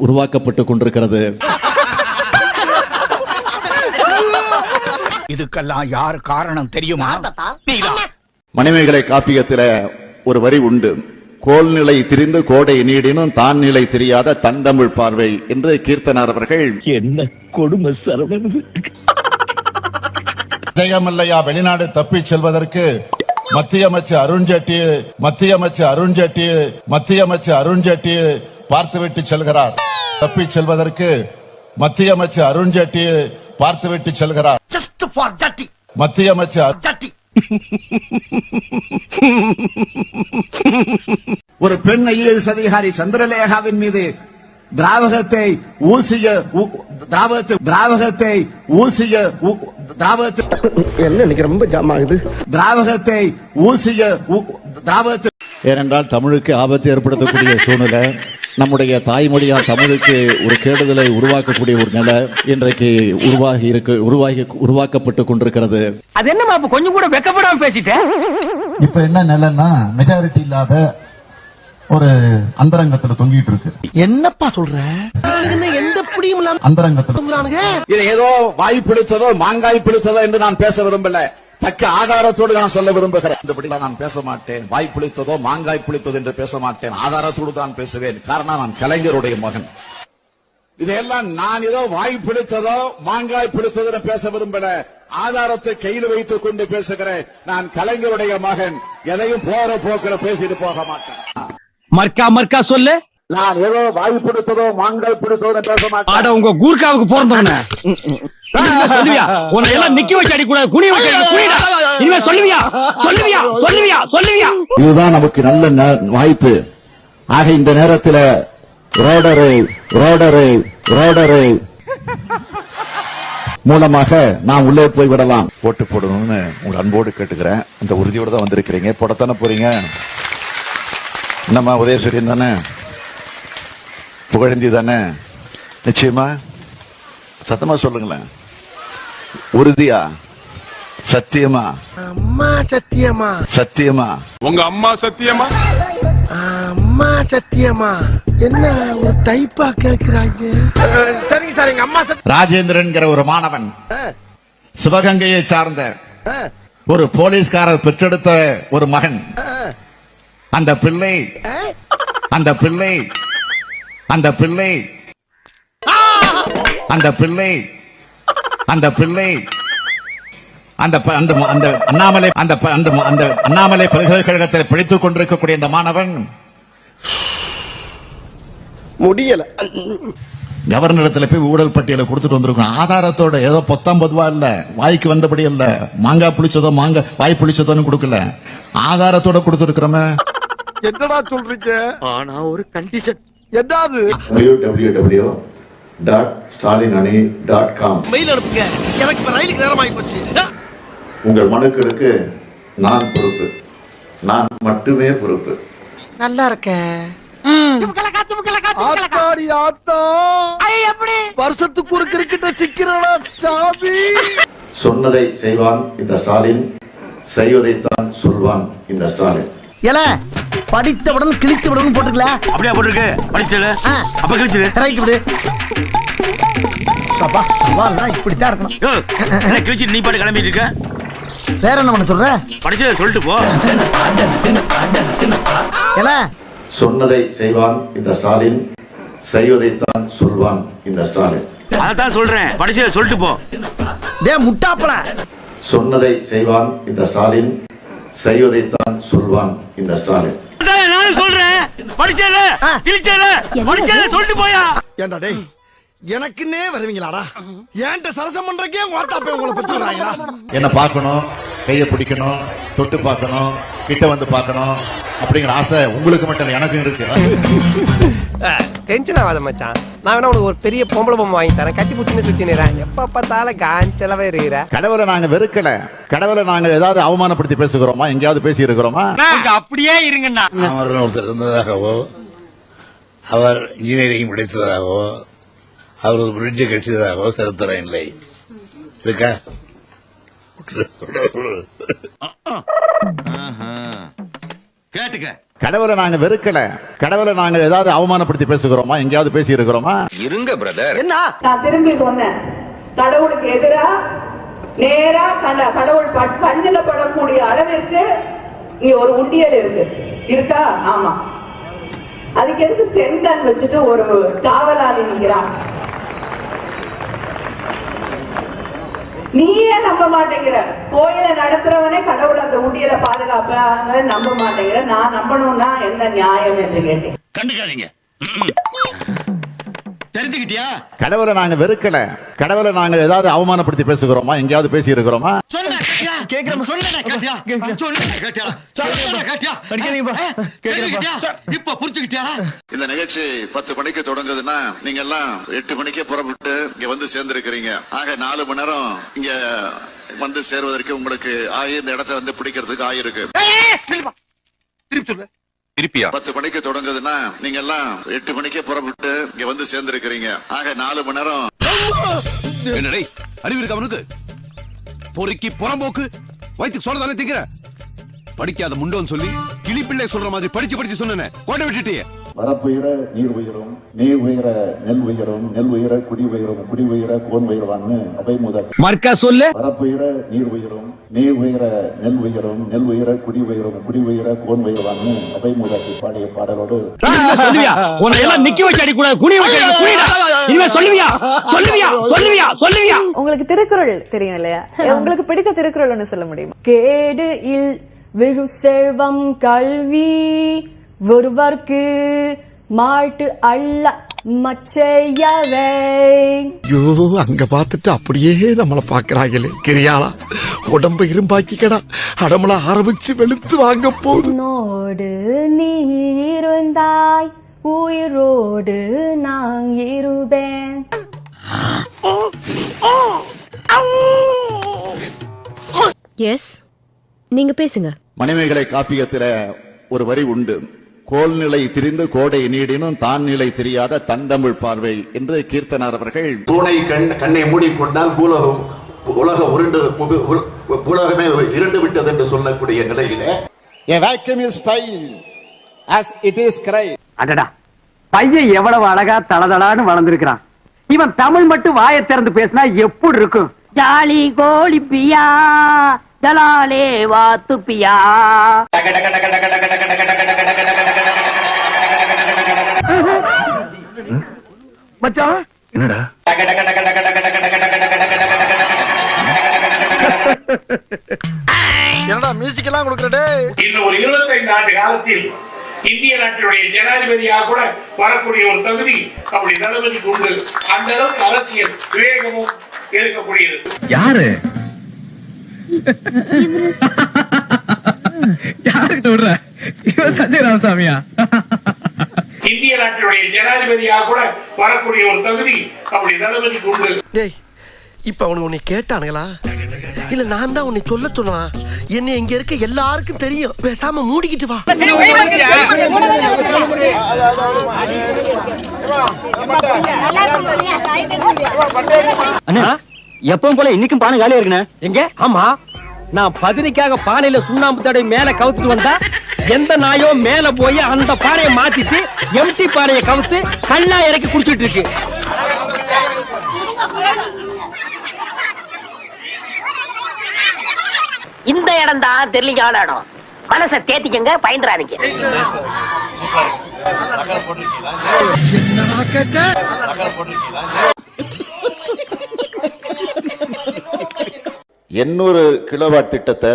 உருவாக்கப்பட்டு கொண்டிருக்கிறது. இதுக்கெல்லாம் யார் காரணம் தெரியுமா? மணிமேகலை காப்பியத்தில ஒரு வரி உண்டு. கோல்நிலை திரிந்து கோடை நீடினும் தான் நிலை தெரியாத தந்தமிழ் பார்வை என்று கீர்த்தனார் அவர்கள் என்ன கொடுமை சரவணன். ஜெயமல்லையா வெளிநாடு தப்பி செல்வதற்கு மத்திய அமைச்சர் அருண்ஜேட்லி பார்த்துவிட்டு செல்கிறார். தப்பி செல்வதற்கு மத்திய அமைச்சர் அருண்ஜேட்லி பார்த்துவிட்டு செல்கிறார். மத்திய அமைச்சர் ஒரு பெண் ஐஏஎஸ் அதிகாரி சந்திரலேகாவின் மீது திராவகத்தை ஏனென்றால் தமிழுக்கு ஆபத்து ஏற்படுத்தக்கூடிய சூழ்நிலை, நம்முடைய தாய்மொழியா தமிழுக்கு ஒரு கேடுதலை உருவாக்கக்கூடிய ஒரு நிலை இன்றைக்கு உருவாக்கப்பட்டு கொண்டிருக்கிறது. அது என்னமா கொஞ்சம் கூட வெக்கப்படாம பேசிட்டேன். இப்ப என்ன நிலைன்னா மெஜாரிட்டி இல்லாத ஒரு அந்தரங்கத்துல தொங்கிட்டு இருக்கு. என்னப்பா சொல்ற? எந்த புடியும் இல்லாம அந்தரங்கத்துல இது ஏதோ வாய் பிடித்ததோ மாங்காய் பிடித்ததோ என்று நான் பேச விரும்பல. தக்க ஆதாரத்தோடு நான் சொல்ல விரும்புகிறேன். இந்தபடி நான் பேச மாட்டேன். வாய் பிடித்ததோ மாங்காய் பிடித்ததோ என்று பேச மாட்டேன். ஆதாரத்தோடு தான் பேசுவேன். காரணம், நான் கலைஞருடைய மகன். இதையெல்லாம் நான் ஏதோ வாய் பிடித்ததோ மாங்காய் பிடித்ததோ பேச விரும்பல. ஆதாரத்தை கையில் வைத்துக் கொண்டு பேசுகிறேன். நான் கலைஞருடைய மகன். எதையும் போற போக்கில பேசிட்டு போக மாட்டேன். மர்க்கா சொல்லு. நான் ஏதோ வாய் பிடித்ததோ மாங்காய் பிடித்ததோ பேச மாட்டேன். ஆட உங்க கூர்க்காவுக்கு போறந்தவன சொல்லுவியா? உன்னை எல்லாம் நிக்க வச்சு அடிக்கூடாது, குனிய வச்சு அடிக்கூடாது. சொல்லுவியா? இதுதான் நமக்கு நல்ல வாய்ப்பு. ஆக இந்த நேரத்தில் ரோடரை மூலமாக நான் உள்ளே போய் விடலாம். போட்டு போடணும்னு உங்க அன்போடு கேட்டுக்கிறேன். அந்த உறுதியோடு தான் வந்திருக்கிறீங்க. போடத்தானே போறீங்க? என்னம்மா உதயசூரியன் தானே, புகழந்தி தானே? நிச்சயமா சத்தமா சொல்லுங்களேன். உறுதியா? சத்தியமா? அம்மா சத்தியமா? சத்தியமா? உங்க அம்மா சத்தியமா? அம்மா சத்தியமா? என்ன ஒரு டைப்பா கேக்குறாங்க. சரிங்க சார், எங்க அம்மா ராஜேந்திரன் ஒரு மாணவன், சிவகங்கையை சார்ந்த ஒரு போலீஸ்காரர் பெற்றெடுத்த ஒரு மகன். அந்த பிள்ளை அண்ணாமலை பல்கலைக்கழகத்தில் படித்துக் கொண்டிருக்கக்கூடிய இந்த மாணவன் முடியல. கவர்னரிடத்துல போய் ஊழல் பட்டியலை கொடுத்துட்டு வந்திருக்கோம். ஆதாரத்தோட, ஏதோ 19 ரூபா இல்ல, வாய்க்கு வந்தபடி இல்ல, மாங்காய் புளிச்சதோ வாய் புளிச்சதோன்னு கொடுக்கல, ஆதாரத்தோட கொடுத்துருக்கிறோமே. என்னடா சொல்றீங்க? ஆனா ஒரு கண்டிஷன். என்னது? www.stalinani.com மெயில் அனுப்புங்க. எனக்கு ரயிலுக்கு நேரம் ஆகி போச்சு. உங்கள் மனுக்களுக்கு நான் பொறுப்பு. நான் மட்டுமே பொறுப்பு. நல்லா இருக்க. ஆத்தாடி ஆத்தா, வருஷத்துக்கு ஒரு கிரிக்கெட்ட சிக்கிறடா சாமி. சொன்னதை செய்வான் இந்த ஸ்டாலின், செய்வதைத்தான் சொல்வான் இந்த ஸ்டாலின். ஏல படித்தவுடன் கிழித்து விடணும் போட்டுக்கல. அப்படியே போட்டுருக்கு. படிச்சிட்டல அப்ப கிழிச்சிடு. ரைட் விடு. சபா சவால்னா இப்படித்தான் இருக்கணும். என்ன கிழிச்சிட்டு நீ பாட்டு கிளம்பிட்டு இருக்க? வேற என்ன பண்ண சொல்ற? படிச்சத சொல்லிட்டு போ. ஏல சொன்னதை செய்வான் இந்த ஸ்டாலின், செய்வதைத்தான் சொல்வான் இந்த ஸ்டாலின். அதான் சொல்றேன், படிச்சத சொல்லிட்டு போ. டேய் முட்டாப்பல. சொன்னதை செய்வான் இந்த ஸ்டாலின், செய்வதைத்தான் சொல்வான் இந்த ஸ்டாலின். நானும் சொல்றேன், படிச்சத சொல்லிட்டு போயா. ஏண்டா டேய், எனக்குன்னே வருவீங்களாடா? ஏன்ட்ட சரசம் பண்றக்கே ஓட்டாப்பே உங்களை பெற்றுறாங்களா? என்ன பார்க்கணும், கையை பிடிக்கணும், தொட்டு பார்க்கணும், கிட்ட வந்து பார்க்கணும் அப்படிங்கிற ஆசை உங்களுக்கு மட்டும் இல்ல, எனக்கும் இருக்கு. டென்ஷன் ஆகாத மச்சான். நான் வேணா உனக்கு ஒரு பெரிய பொம்பளை பொம்மை வாங்கி தரேன், கட்டி பிடிச்சின்னு சுத்தினேன். எப்ப பார்த்தாலும் காஞ்சலவே இருக்கிற. கடவுளை நாங்க வெறுக்கல, கடவுளை நாங்க ஏதாவது அவமானப்படுத்தி பேசுகிறோமா, எங்கேயாவது பேசி இருக்கிறோமா? அப்படியே இருங்கண்ணா. அவர்கள் ஒருத்தர் இருந்ததாகவோ, அவர் இன்ஜினியரிங் படித்ததாகவோ, அவர் ஒரு பிரிட்ஜை கட்டியதாகவோ சரித்திரம் இல்லை. இருக்கா? கேட்டுக்க. கடவுளை நாங்க வெறுக்கல, கடவுளை நாங்க ஏதாவது அவமானப்படுத்தி பேசுகிறோமா, எங்கேயாவது பேசி இருக்கிறோமா? இருங்க பிரதர். நான் திரும்பி சொன்னேன், கடவுளுக்கு எதிரா நேரா கடவுள் கண்ணில படக்கூடிய அளவிற்கு இங்க ஒரு உண்டியல் இருக்கு. இருக்கா? ஆமா. அதுக்கு எதுக்கு ஸ்டென்டன் வச்சுட்டு ஒரு காவலாளி நிக்கிறான்? நீயே நம்ப மாட்டேங்கிற. கோயில நடத்துறவனே கடவுள் அந்த உண்டியலை பாதுகாப்பாங்க நம்ப மாட்டேங்கிற. நான் நம்பணும்னா என்ன நியாயம் என்று கேட்டேன். கண்டுக்காதீங்க. தெரிஞ்சுக்கிட்டியா? கடவுளை நாங்க வெறுக்கல, கடவுளை நாங்க ஏதாவது அவமானப்படுத்தி பேசுகிறோமா, எங்கேயாவது பேசி இருக்கிறோமா? இந்த நிகழ்ச்சி 10 மணிக்கு தொடங்குதுன்னா நீங்க எல்லாம் 8 மணிக்கே புறப்பட்டு இங்க வந்து சேர்ந்திருக்கிறீங்க. ஆக 4 மணி நேரம் இங்க வந்து சேர்வதற்கு உங்களுக்கு இந்த இடத்தை வந்து பிடிக்கிறதுக்கு ஆயிருக்கு. 10 மணிக்கு தொடங்குதுன்னா நீங்க எல்லாம் 8 மணிக்கே புறப்பட்டு இங்க வந்து சேர்ந்திருக்கிறீங்க. ஆக 4 மணி நேரம். என்னடே அறிவு இருக்கு அவனுக்கு? பொறுக்கி புறம்போக்கு வயிற்றுக்கு சொல்ல தானே திங்கிற? படிக்காத முண்டோன்னு சொல்லி கிளிப்பிள்ளை சொல்ற மாதிரி படிச்சு சொன்னேன். கோட்டை விட்டுட்டியே. வரப்புயர நீர் உயரும், நீர் உயர நெல் உயரும், நெல் உயர குடி உயரும், குடி உயர கோன் உயர்வான்னு அபை முதல் மர்க்கா சொல்லு. வரப்புயர நீர் உயரும், நீர் உயர நெல் உயரும், நெல் உயர குடி உயரும், குடி உயர கோன் உயர்வான்னு அபை முதல் பாடிய பாடலோடு சொல்லுவியா? உன்னை எல்லாம் நிக்க வச்சு அடி கூட குனி வச்சு குனிடா. இனிமே சொல்லுவியா? சொல்லுவியா? சொல்லுவியா? சொல்லுவியா? உங்களுக்கு திருக்குறள் தெரியும் இல்லையா? உங்களுக்கு பிடித்த திருக்குறள் ஒன்னு சொல்ல முடியுமா? கேடு இல் விழு செல்வம் கல்வி ஒருவர்க்கு மாட்டு அல்ல மச்சையவை. ஐயோ, அங்க பார்த்துட்டு அப்படியே நம்மள பாக்குறாங்களே. கிரியாளா உடம்ப இரும்பாக்கிக்கடா, அடமள ஆரம்பிச்சு வெளுத்து வாங்க போகுது. நோடு நீ இருந்தாய், உயிரோடு நான் இருப்பேன். எஸ், நீங்க பேசுங்க. மணிமேகலை காப்பியத்தில ஒரு வரி உண்டு. கோல் நிலை திரிந்து கோடை நீடினும் தான் நிலை தெரியாத தந்தமிழ் பார்வை என்று கீர்த்தனார் அவர்கள் பூனை கண்ணை மூடிக்கொண்டால் உலகம் உலகமே இருண்டு விட்டது என்று சொல்லக்கூடிய நிலையிலே a vacuum is fine as it is cried. அடடா, பையன் எவ்வளவு அழகா தளதளான்னு வளர்ந்திருக்கிறான். இவன் தமிழ் மட்டும் வாயை திறந்து பேசினா எப்படி இருக்கும்? ஜாலி கோழி பியா ஜலாலே வாத்து பியா. மச்சான் என்னடா? என்னடா மியூசிக் எல்லாம் கொடுக்கறடே? இன்னும் ஒரு 25 ஆண்டு காலத்தில் இந்திய நாட்டினுடைய ஜனாதிபதியாக கூட வரக்கூடிய ஒரு தகுதி அப்படி தளபதிக்கு உண்டு. அந்த அளவுக்கு அரசியல் விவேகமும் இருக்கக்கூடியது. யாரு யாருக்கு விடுற? சஞ்சய் ராமசாமியா? இந்திய நாட்டினுடைய ஜனாதிபதியாக கூட வரக்கூடிய ஒரு தகுதி அப்படி தளபதிக்கு உண்டு. டேய், இப்ப அவனுக்கு உன்னை கேட்டானுங்களா இல்ல நான் தான் உன்னை சொல்ல சொன்னா? என்ன இங்க இருக்க எல்லாருக்கும் தெரியும். பேசாம மூடிக்கிட்டு வா. எப்பவும் போல இன்னைக்கும் பானை காலியா இருக்குண்ணே. எங்க? ஆமா, நான் பதினிக்காக பானையில சுண்ணாம்பு தடவை மேல கவுத்துட்டு வந்தா எந்த நாயோ மேல போய் அந்த பானையை மாத்திட்டு எம்டி பானையை கவுத்து கண்ணா இறக்கி குடிச்சிட்டு இருக்கு. இந்த இடம் தான் தெரியல இடம். மனசை தேத்திக்கங்க, பயந்துறாதீங்க. என்னடா கேட்ட? 800 கிலோவாட் திட்டத்தை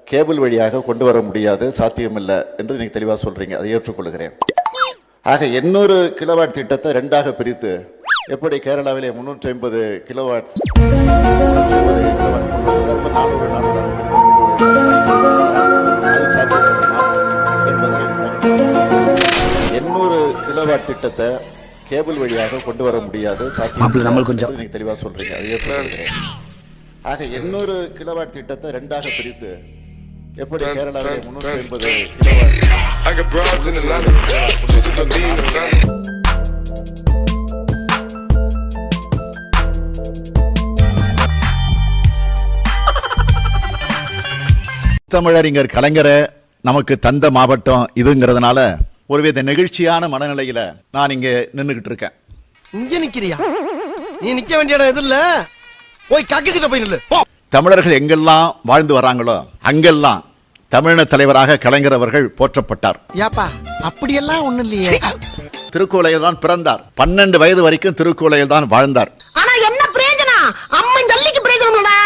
கேபிள் வழியாக கொண்டு வர முடியாது, சாத்தியமில்லை என்று நீங்க தெளிவாக சொல்றீங்க. அதை ஏற்றுக்கொள்கிறேன். ஆக 800 கிலோவாட் திட்டத்தை 2ஆக பிரித்து எப்படி கேரளாவிலே 350 கிலோவாட் 800 கிலோவாட் திட்டத்தை கேபிள் வழியாக கொண்டு வர முடியாது. நம்மளுக்கு கொஞ்சம் நீங்க தெளிவா சொல்றீங்க. அது ஏற்றுக்கொள்கிறேன். ஆக 800 கிலோவாட் திட்டத்தை 2ஆக பிரித்து எப்படி கேரளாவில் 380 கிலோவாட் தமிழறிஞர் கலைஞரை நமக்கு தந்த மாவட்டம் இதுங்கிறதுனால ஒருவித நெகிழ்ச்சியான மனநிலையில நான் இங்க நின்னுகிட்டு இருக்கேன். இங்க நிக்கிறியா? நீ நிக்க வேண்டிய இடம் எதுல? போய் கக்கிசிட்ட போய் நில்லு. தமிழர்கள் எங்கெல்லாம் வாழ்ந்து வராங்களோ அங்கெல்லாம் தமிழின தலைவராக கலைஞர் அவர்கள் போற்றப்பட்டார். யாப்பா அப்படியெல்லாம் ஒண்ணு இல்லையே. திருக்கோலையில் தான் பிறந்தார். 12 வயது வரைக்கும் திருக்கோலையில் தான் வாழ்ந்தார். ஆனா என்ன பிரயோஜனம்? அம்மன் ஜல்லிக்கு பிரயோஜனம்டா.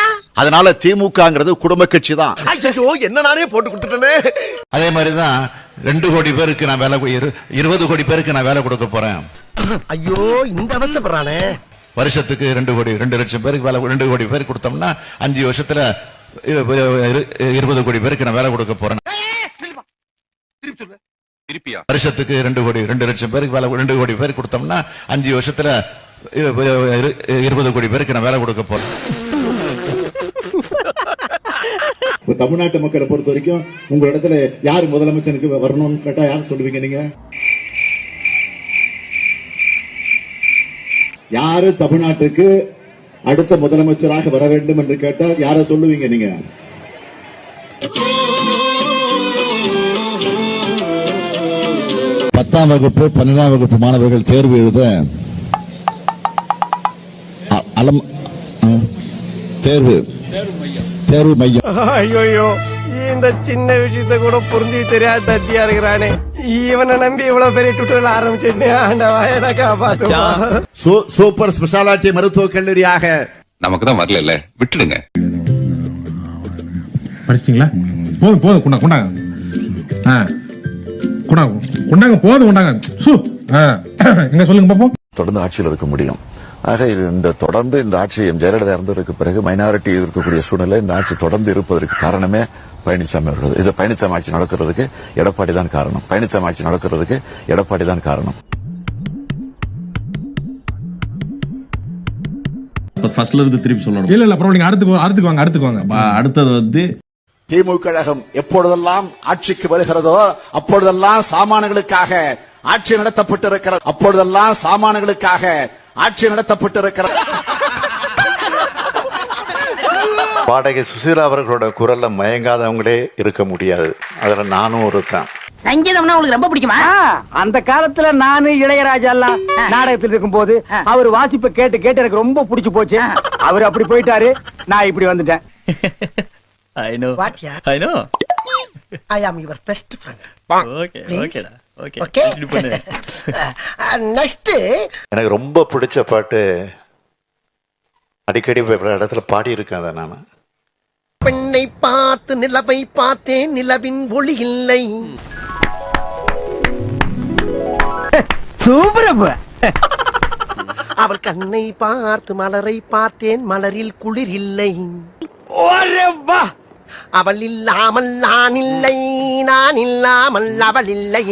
அதனால திமுகங்கிறது குடும்ப கட்சி தான். ஐயோ என்ன நானே போட்டு கொடுத்துட்டேனே. அதே மாதிரி தான் 2 கோடி பேருக்கு நான் வேலை 20 கோடி பேருக்கு நான் வேலை கொடுக்க போறேன். ஐயோ இந்த அவசரப்படுறானே. வருஷத்துக்கு 2 கோடி 2 லட்சம் பேருக்கு வேலை 2 கோடி பேருக்கு கொடுத்தோம்னா 5 வருஷத்துல 20 கோடி பேருக்கு நான் வேலை கொடுக்க போறேன். வருஷத்துக்கு 2 கோடி 2 லட்சம் பேருக்கு வேலை 2 கோடி பேருக்கு கொடுத்தோம்னா 5 வருஷத்துல 20 கோடி பேருக்கு நான் வேலை கொடுக்க போறேன். தமிழ்நாட்டு மக்களை பொறுத்த வரைக்கும் உங்க இடத்துல யாரு முதலமைச்சருக்கு வரணும்னு கேட்டா யாரு சொல்லுவீங்க? நீங்க யாரு தமிழ்நாட்டுக்கு அடுத்த முதலமைச்சராக வர வேண்டும் என்று கேட்டால் யார சொல்லுவீங்க? நீங்க 10ஆம் வகுப்பு 12ஆம் வகுப்பு மாணவர்கள் தேர்வு எழுத தேர்வு மையம். ஐயோ இந்த சின்ன விஷயத்த கூட புரிஞ்சு தெரியாத தத்தியா இருக்கிறானே. இவனை நம்பி இவ்வளவு பெரிய டுட்டோரியல் ஆரம்பிச்சிருந்தேன். சூப்பர் ஸ்பெஷாலிட்டி மருத்துவக் கல்லூரியாக நமக்கு தான் வரல, விட்டுடுங்க. படிச்சிட்டீங்களா? போதும் போதும், கொண்டாங்க கொண்டாங்க போதும் கொண்டாங்க. எங்க சொல்லுங்க பாப்போம். தொடர்ந்து ஆட்சியில் இருக்க முடியும். ஆக இது தொடர்ந்து இந்த ஆட்சி ஜெயலலிதா இருந்ததற்கு பிறகு மைனாரிட்டி இருக்கக்கூடிய சூழ்நிலை இந்த ஆட்சி தொடர்ந்து இருப்பதற்கு காரணமே பழனிசாமி அவர்கள். இது பழனிசாமி ஆட்சி நடக்கிறதுக்கு எடப்பாடி தான் காரணம். பழனிசாமி ஆட்சி நடக்கிறதுக்கு எடப்பாடி தான் காரணம். ஃபர்ஸ்ட்ல இருந்து திருப்பி சொல்லணும். இல்ல அப்புறம் நீங்க அடுத்துக்கு வாங்க. அடுத்தது வந்து திமுக கழகம் எப்பொழுதெல்லாம் ஆட்சிக்கு வருகிறதோ அப்பொழுதெல்லாம் சாமான்களுக்காக ஆட்சி நடத்தப்பட்டிருக்கிறது. பாடகை சுசீலா அவர்களோட குரல்ல மயங்காதவங்களே இருக்க முடியாது. அதுல நானும் ஒருத்தன். சங்கீதம்னா உங்களுக்கு ரொம்ப பிடிக்குமா? அந்த காலத்துல நானு இளையராஜா எல்லாம் நாடகத்தில் இருக்கும் போது அவர் வாசிப்பை கேட்டு கேட்டு எனக்கு ரொம்ப பிடிச்சு போச்சு. அவர் அப்படி போயிட்டாரு, நான் இப்படி வந்துட்டேன். I know. I am your best friend. Okay. Next. எனக்கு ரொம்ப பிடிச்ச பாட்டு, அடிக்கடி இடத்துல பாடி இருக்கேன் அதை நான். பெண்ணை பார்த்து நிலவை பார்த்தேன், நிலவின் ஒளி இல்லை. சூப்பர். அவள் கண்ணை பார்த்து மலரை பார்த்தேன், மலரில் குளிர் இல்லை. அவள் இல்லாமல் நான் இல்லை, நான் இல்லாமல் அவள் இல்லை.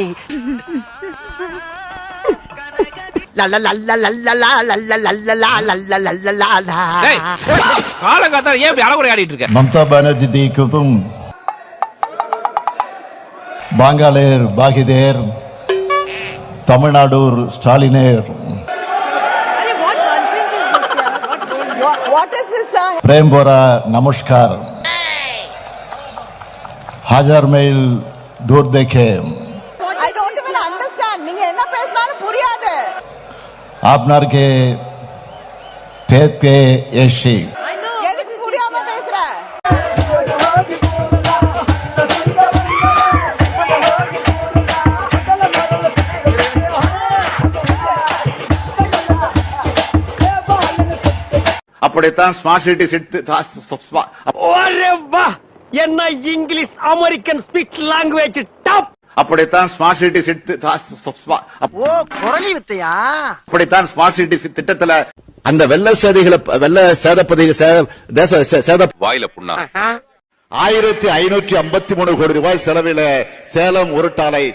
மம்தா பானர்ஜி தீக்கும் பாங்காலேர் பாகிதேர் தமிழ்நாடூர் ஸ்டாலினேர் प्रेम बोरा नमस्कार हजार मील दूर देखे. I don't even understand. நீங்க என்ன பேசுறானு புரியாது. आपनार के तेत के एशी எதுக்கு புரியாம பேசுற? அப்படித்தான் ஸ்மார்ட் சிட்டி என்ன English American speech language top. அப்படித்தான் ஸ்மார்ட் சிட்டி அப்படித்தான் ஸ்மார்ட் சிட்டி திட்டத்துல அந்த வெள்ள சேதப்பதி வாயில புண்ணா 1553 கோடி ரூபாய் செலவில சேலம் உருட்டாலை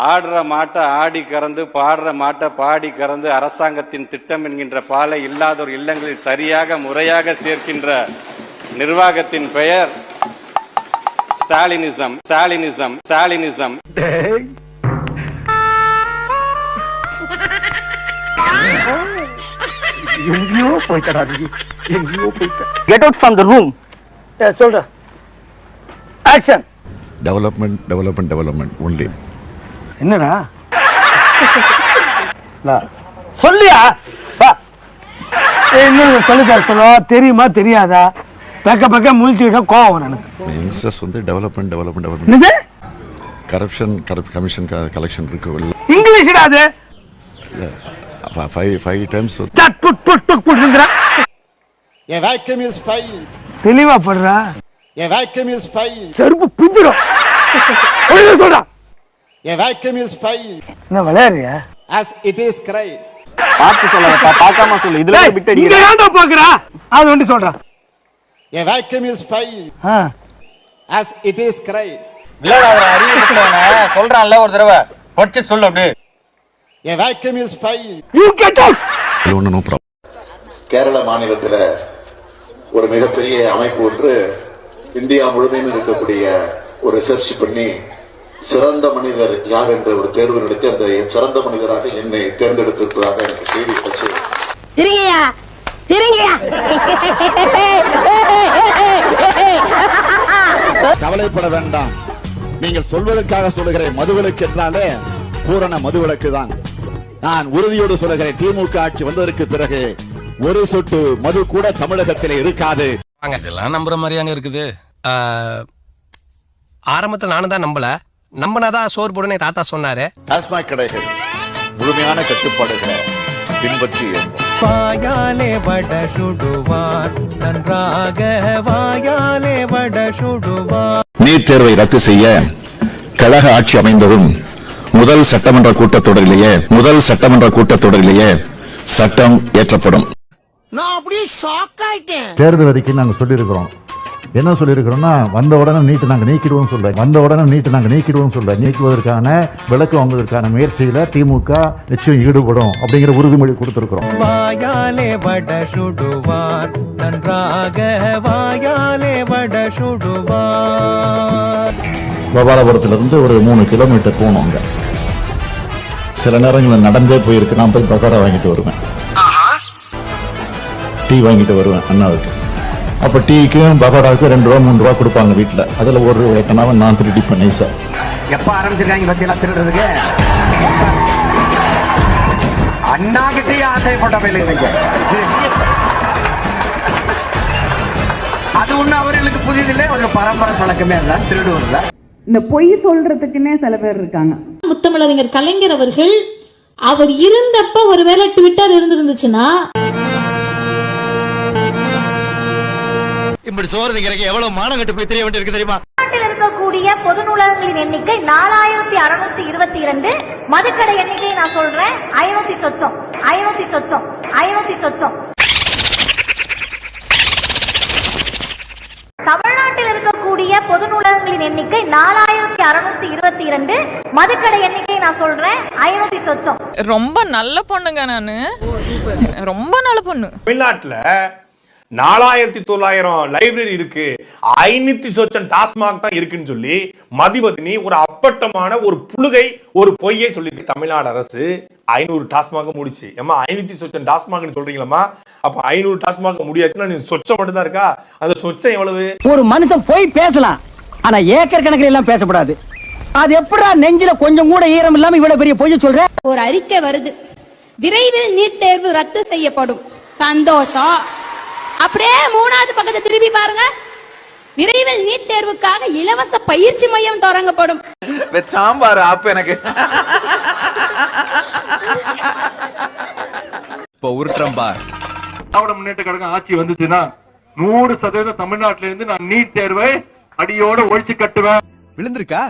ஆடுற மாட்டை ஆடி கறந்து பாடுற மாட்டை பாடி கறந்து அரசாங்கத்தின் திட்டம் என்கின்ற பாலை இல்லாதோர் இல்லங்களில் சரியாக முறையாக சேர்க்கின்ற நிர்வாகத்தின் பெயர் ஸ்டாலினிசம். ஸ்டாலினிசம். ஸ்டாலினிசம். எங்கேயோ போய்த்தடா எங்கேயோ போய்த்த. Get out from the room. சொல்ற action. Development development development only. என்னடா சொல்லியா இன்னும் சொல்லித்தார சொல்ல தெரியுமா தெரியாதா? பக்க பக்க முழிச்சுக்கிட்ட கோவம் எனக்கு. யங்ஸ்டர்ஸ் வந்து development development development corruption commission collection இருக்கு. இங்கிலீஷ்டா அது. 5 times A vacuum is fine. தெளிவா படுறா. A vacuum is fine. செருப்பு பிஞ்சிரும். சொல்றா. A vacuum is fine. என்ன விளையாடுறியா? As it is cried. பார்த்து சொல்லப்பா, பார்க்காம சொல்லு. இதுல பிட் அடிக்குற. இங்க ஏன்டா பாக்குறா? அது வந்து சொல்றா. A vacuum is fine. As it is cried. இல்ல அவர அறிவிச்சவனே சொல்றான்ல ஒரு தடவை படிச்சு சொல்லு அப்படியே. A vacuum is fine. You get out. No problem. Kerala மாநிலத்தில் ஒரு மிகப்பெரிய அமைப்பு ஒன்று இந்தியா முழுமையும் இருக்கக்கூடிய ஒரு ரிசர்ச் பண்ணி சிறந்த மனிதர் யார் என்ற ஒரு தேர்வு நடத்தி அந்த சிறந்த மனிதராக என்னை தேர்ந்தெடுத்திருப்பதாக எனக்கு செய்தி வச்சு. கவலைப்பட வேண்டாம். நீங்கள் சொல்வதற்காக சொல்லுகிறேன். மதுவிலக்கு என்றாலே பூரண மதுவிலக்கு தான். நான் உறுதியோடு சொல்லுகிறேன், திமுக ஆட்சி வந்ததற்கு பிறகு ஒரு சொட்டு மது கூட தமிழகத்திலே இருக்காது. இதெல்லாம் நம்புற மாதிரியாங்க இருக்குது. ஆரம்பத்தில் நானும் தான் நம்பினாதான் சோறு போடுன்னு தாத்தா சொன்னாரு. டாஸ்மாக் கடைகள் முழுமையான கட்டுப்பாடுகளை பின்பற்றி வாயாலே வட சுடுவார் நன்றாக வாயாலே வட சுடுவார். நீட் தேர்வை ரத்து செய்ய கழக ஆட்சி அமைந்ததும் முதல் சட்டமன்ற கூட்டத்தொடரிலேயே சட்டம் இயற்றப்படும். நான் அப்படியே ஷாக் ஆயிட்டேன். தேர்தல் அறிக்கை நாங்கள் சொல்லியிருக்கிறோம். என்ன சொல்லியிருக்கிறோம்னா, வந்த உடனே நீட்டு நாங்கள் நீக்கிடுவோம் சொல்ல நீக்குவதற்கான விலக்கு வாங்குவதற்கான முயற்சியில திமுக நிச்சயம் ஈடுபடும் அப்படிங்கிற உறுதிமொழி கொடுத்திருக்கிறோம். வாயாலே வட சுடுவார் நன்றாக வாயாலே வட சுடுவார். கோபாலபுரத்திலிருந்து ஒரு 3 கிலோமீட்டர் போகணும். அங்க சில நேரங்களில் நடந்தே போயிருக்கு. நான் போய் பகாரா வாங்கிட்டு வருவேன், டீ வாங்கிட்டு வருவேன் அண்ணாவுக்கு. அப்ப டீக்கும் பகோடாவுக்கு 2 ரூபா 3 ரூபா கொடுப்பாங்க வீட்டுல. அதுல ஒரு கண்ணாவை நான் திருடி பண்ணேன் சார். எப்ப ஆரம்பிச்சிருக்காங்க பத்தியெல்லாம் திருடுறதுக்கு? அண்ணா கிட்டே ஆசைப்பட்ட இல்லைங்க. அது ஒண்ணு அவர்களுக்கு புதிதில்லை, ஒரு பரம்பரை பழக்கமே இல்ல திருடுவதில்ல. இந்த பொய் சொல்றதுக்குன்னே சில பேர் இருக்காங்க. முத்தமிழறிஞர் கலைஞர் அவர்கள் அவர் இருந்தப்ப ஒருவேளை ட்விட்டர் இருந்துச்சுன்னா இப்படி சோறு திங்கிறக்கு எவ்வளவு மானம் கட்டு போய் தெரிய வேண்டியிருக்கு தெரியுமா? நாட்டில் இருக்கக்கூடிய பொது நூலகங்களின் எண்ணிக்கை 4622. மதுக்கடை எண்ணிக்கை நான் சொல்றேன் 500. தமிழ்நாட்டில் இருக்கக்கூடிய பொது நூலகங்களின் எண்ணிக்கை 4622. மதுக்கடை எண்ணிக்கை நான் சொல்றேன் 500. ரொம்ப நல்ல பொண்ணுங்க. நானு ரொம்ப நல்ல பொண்ணு. தமிழ்நாட்டுல 4900 லைப்ரரி இருக்கு, 500 டாஸ்மாக் தான் இருக்குன்னு சொல்லி மதிவதனி ஒரு அப்பட்டமான ஒரு புழுகை ஒரு பொய்யை சொல்லிட்டு தமிழ்நாடு அரசு 500 டாஸ்மாக முடிச்சு. ஏமா 500 டாஸ்மாக்னு சொல்றீங்களா? அப்ப 500 டாஸ்மாக முடியாச்சுன்னா நீ சொச்சம் மட்டும் தான் இருக்கா? அந்த சொச்சம் எவ்வளவு? ஒரு மனுஷன் போய் பேசலாம், ஆனா ஏக்கர் கணக்கில் எல்லாம் பேசக்கூடாது. அது எப்படா நெஞ்சில கொஞ்சம் கூட ஈரம் இல்லாம இவ்வளவு பெரிய பொய் சொல்ற? ஒரு அறிக்கை வருது, விரைவில் நீட் தேர்வு ரத்து செய்யப்படும். சந்தோஷம். அப்படியே 3வது பக்கத்தை திருப்பி பாருங்க, விரைவில் நீட் தேர்வுக்காக இலவச பயிற்சி மையம் தொடங்கப்படும். சாம்பார் ஆப்பு எனக்கு இப்போ உருட்டுறேன் பார். திராவிட முன்னேற்ற கழகம் ஆட்சி வந்துச்சுன்னா 100% தமிழ்நாட்டில இருந்து நான் நீட் தேர்வை அடியோட ஒழிச்சு கட்டுவேன். விழுந்திருக்கா?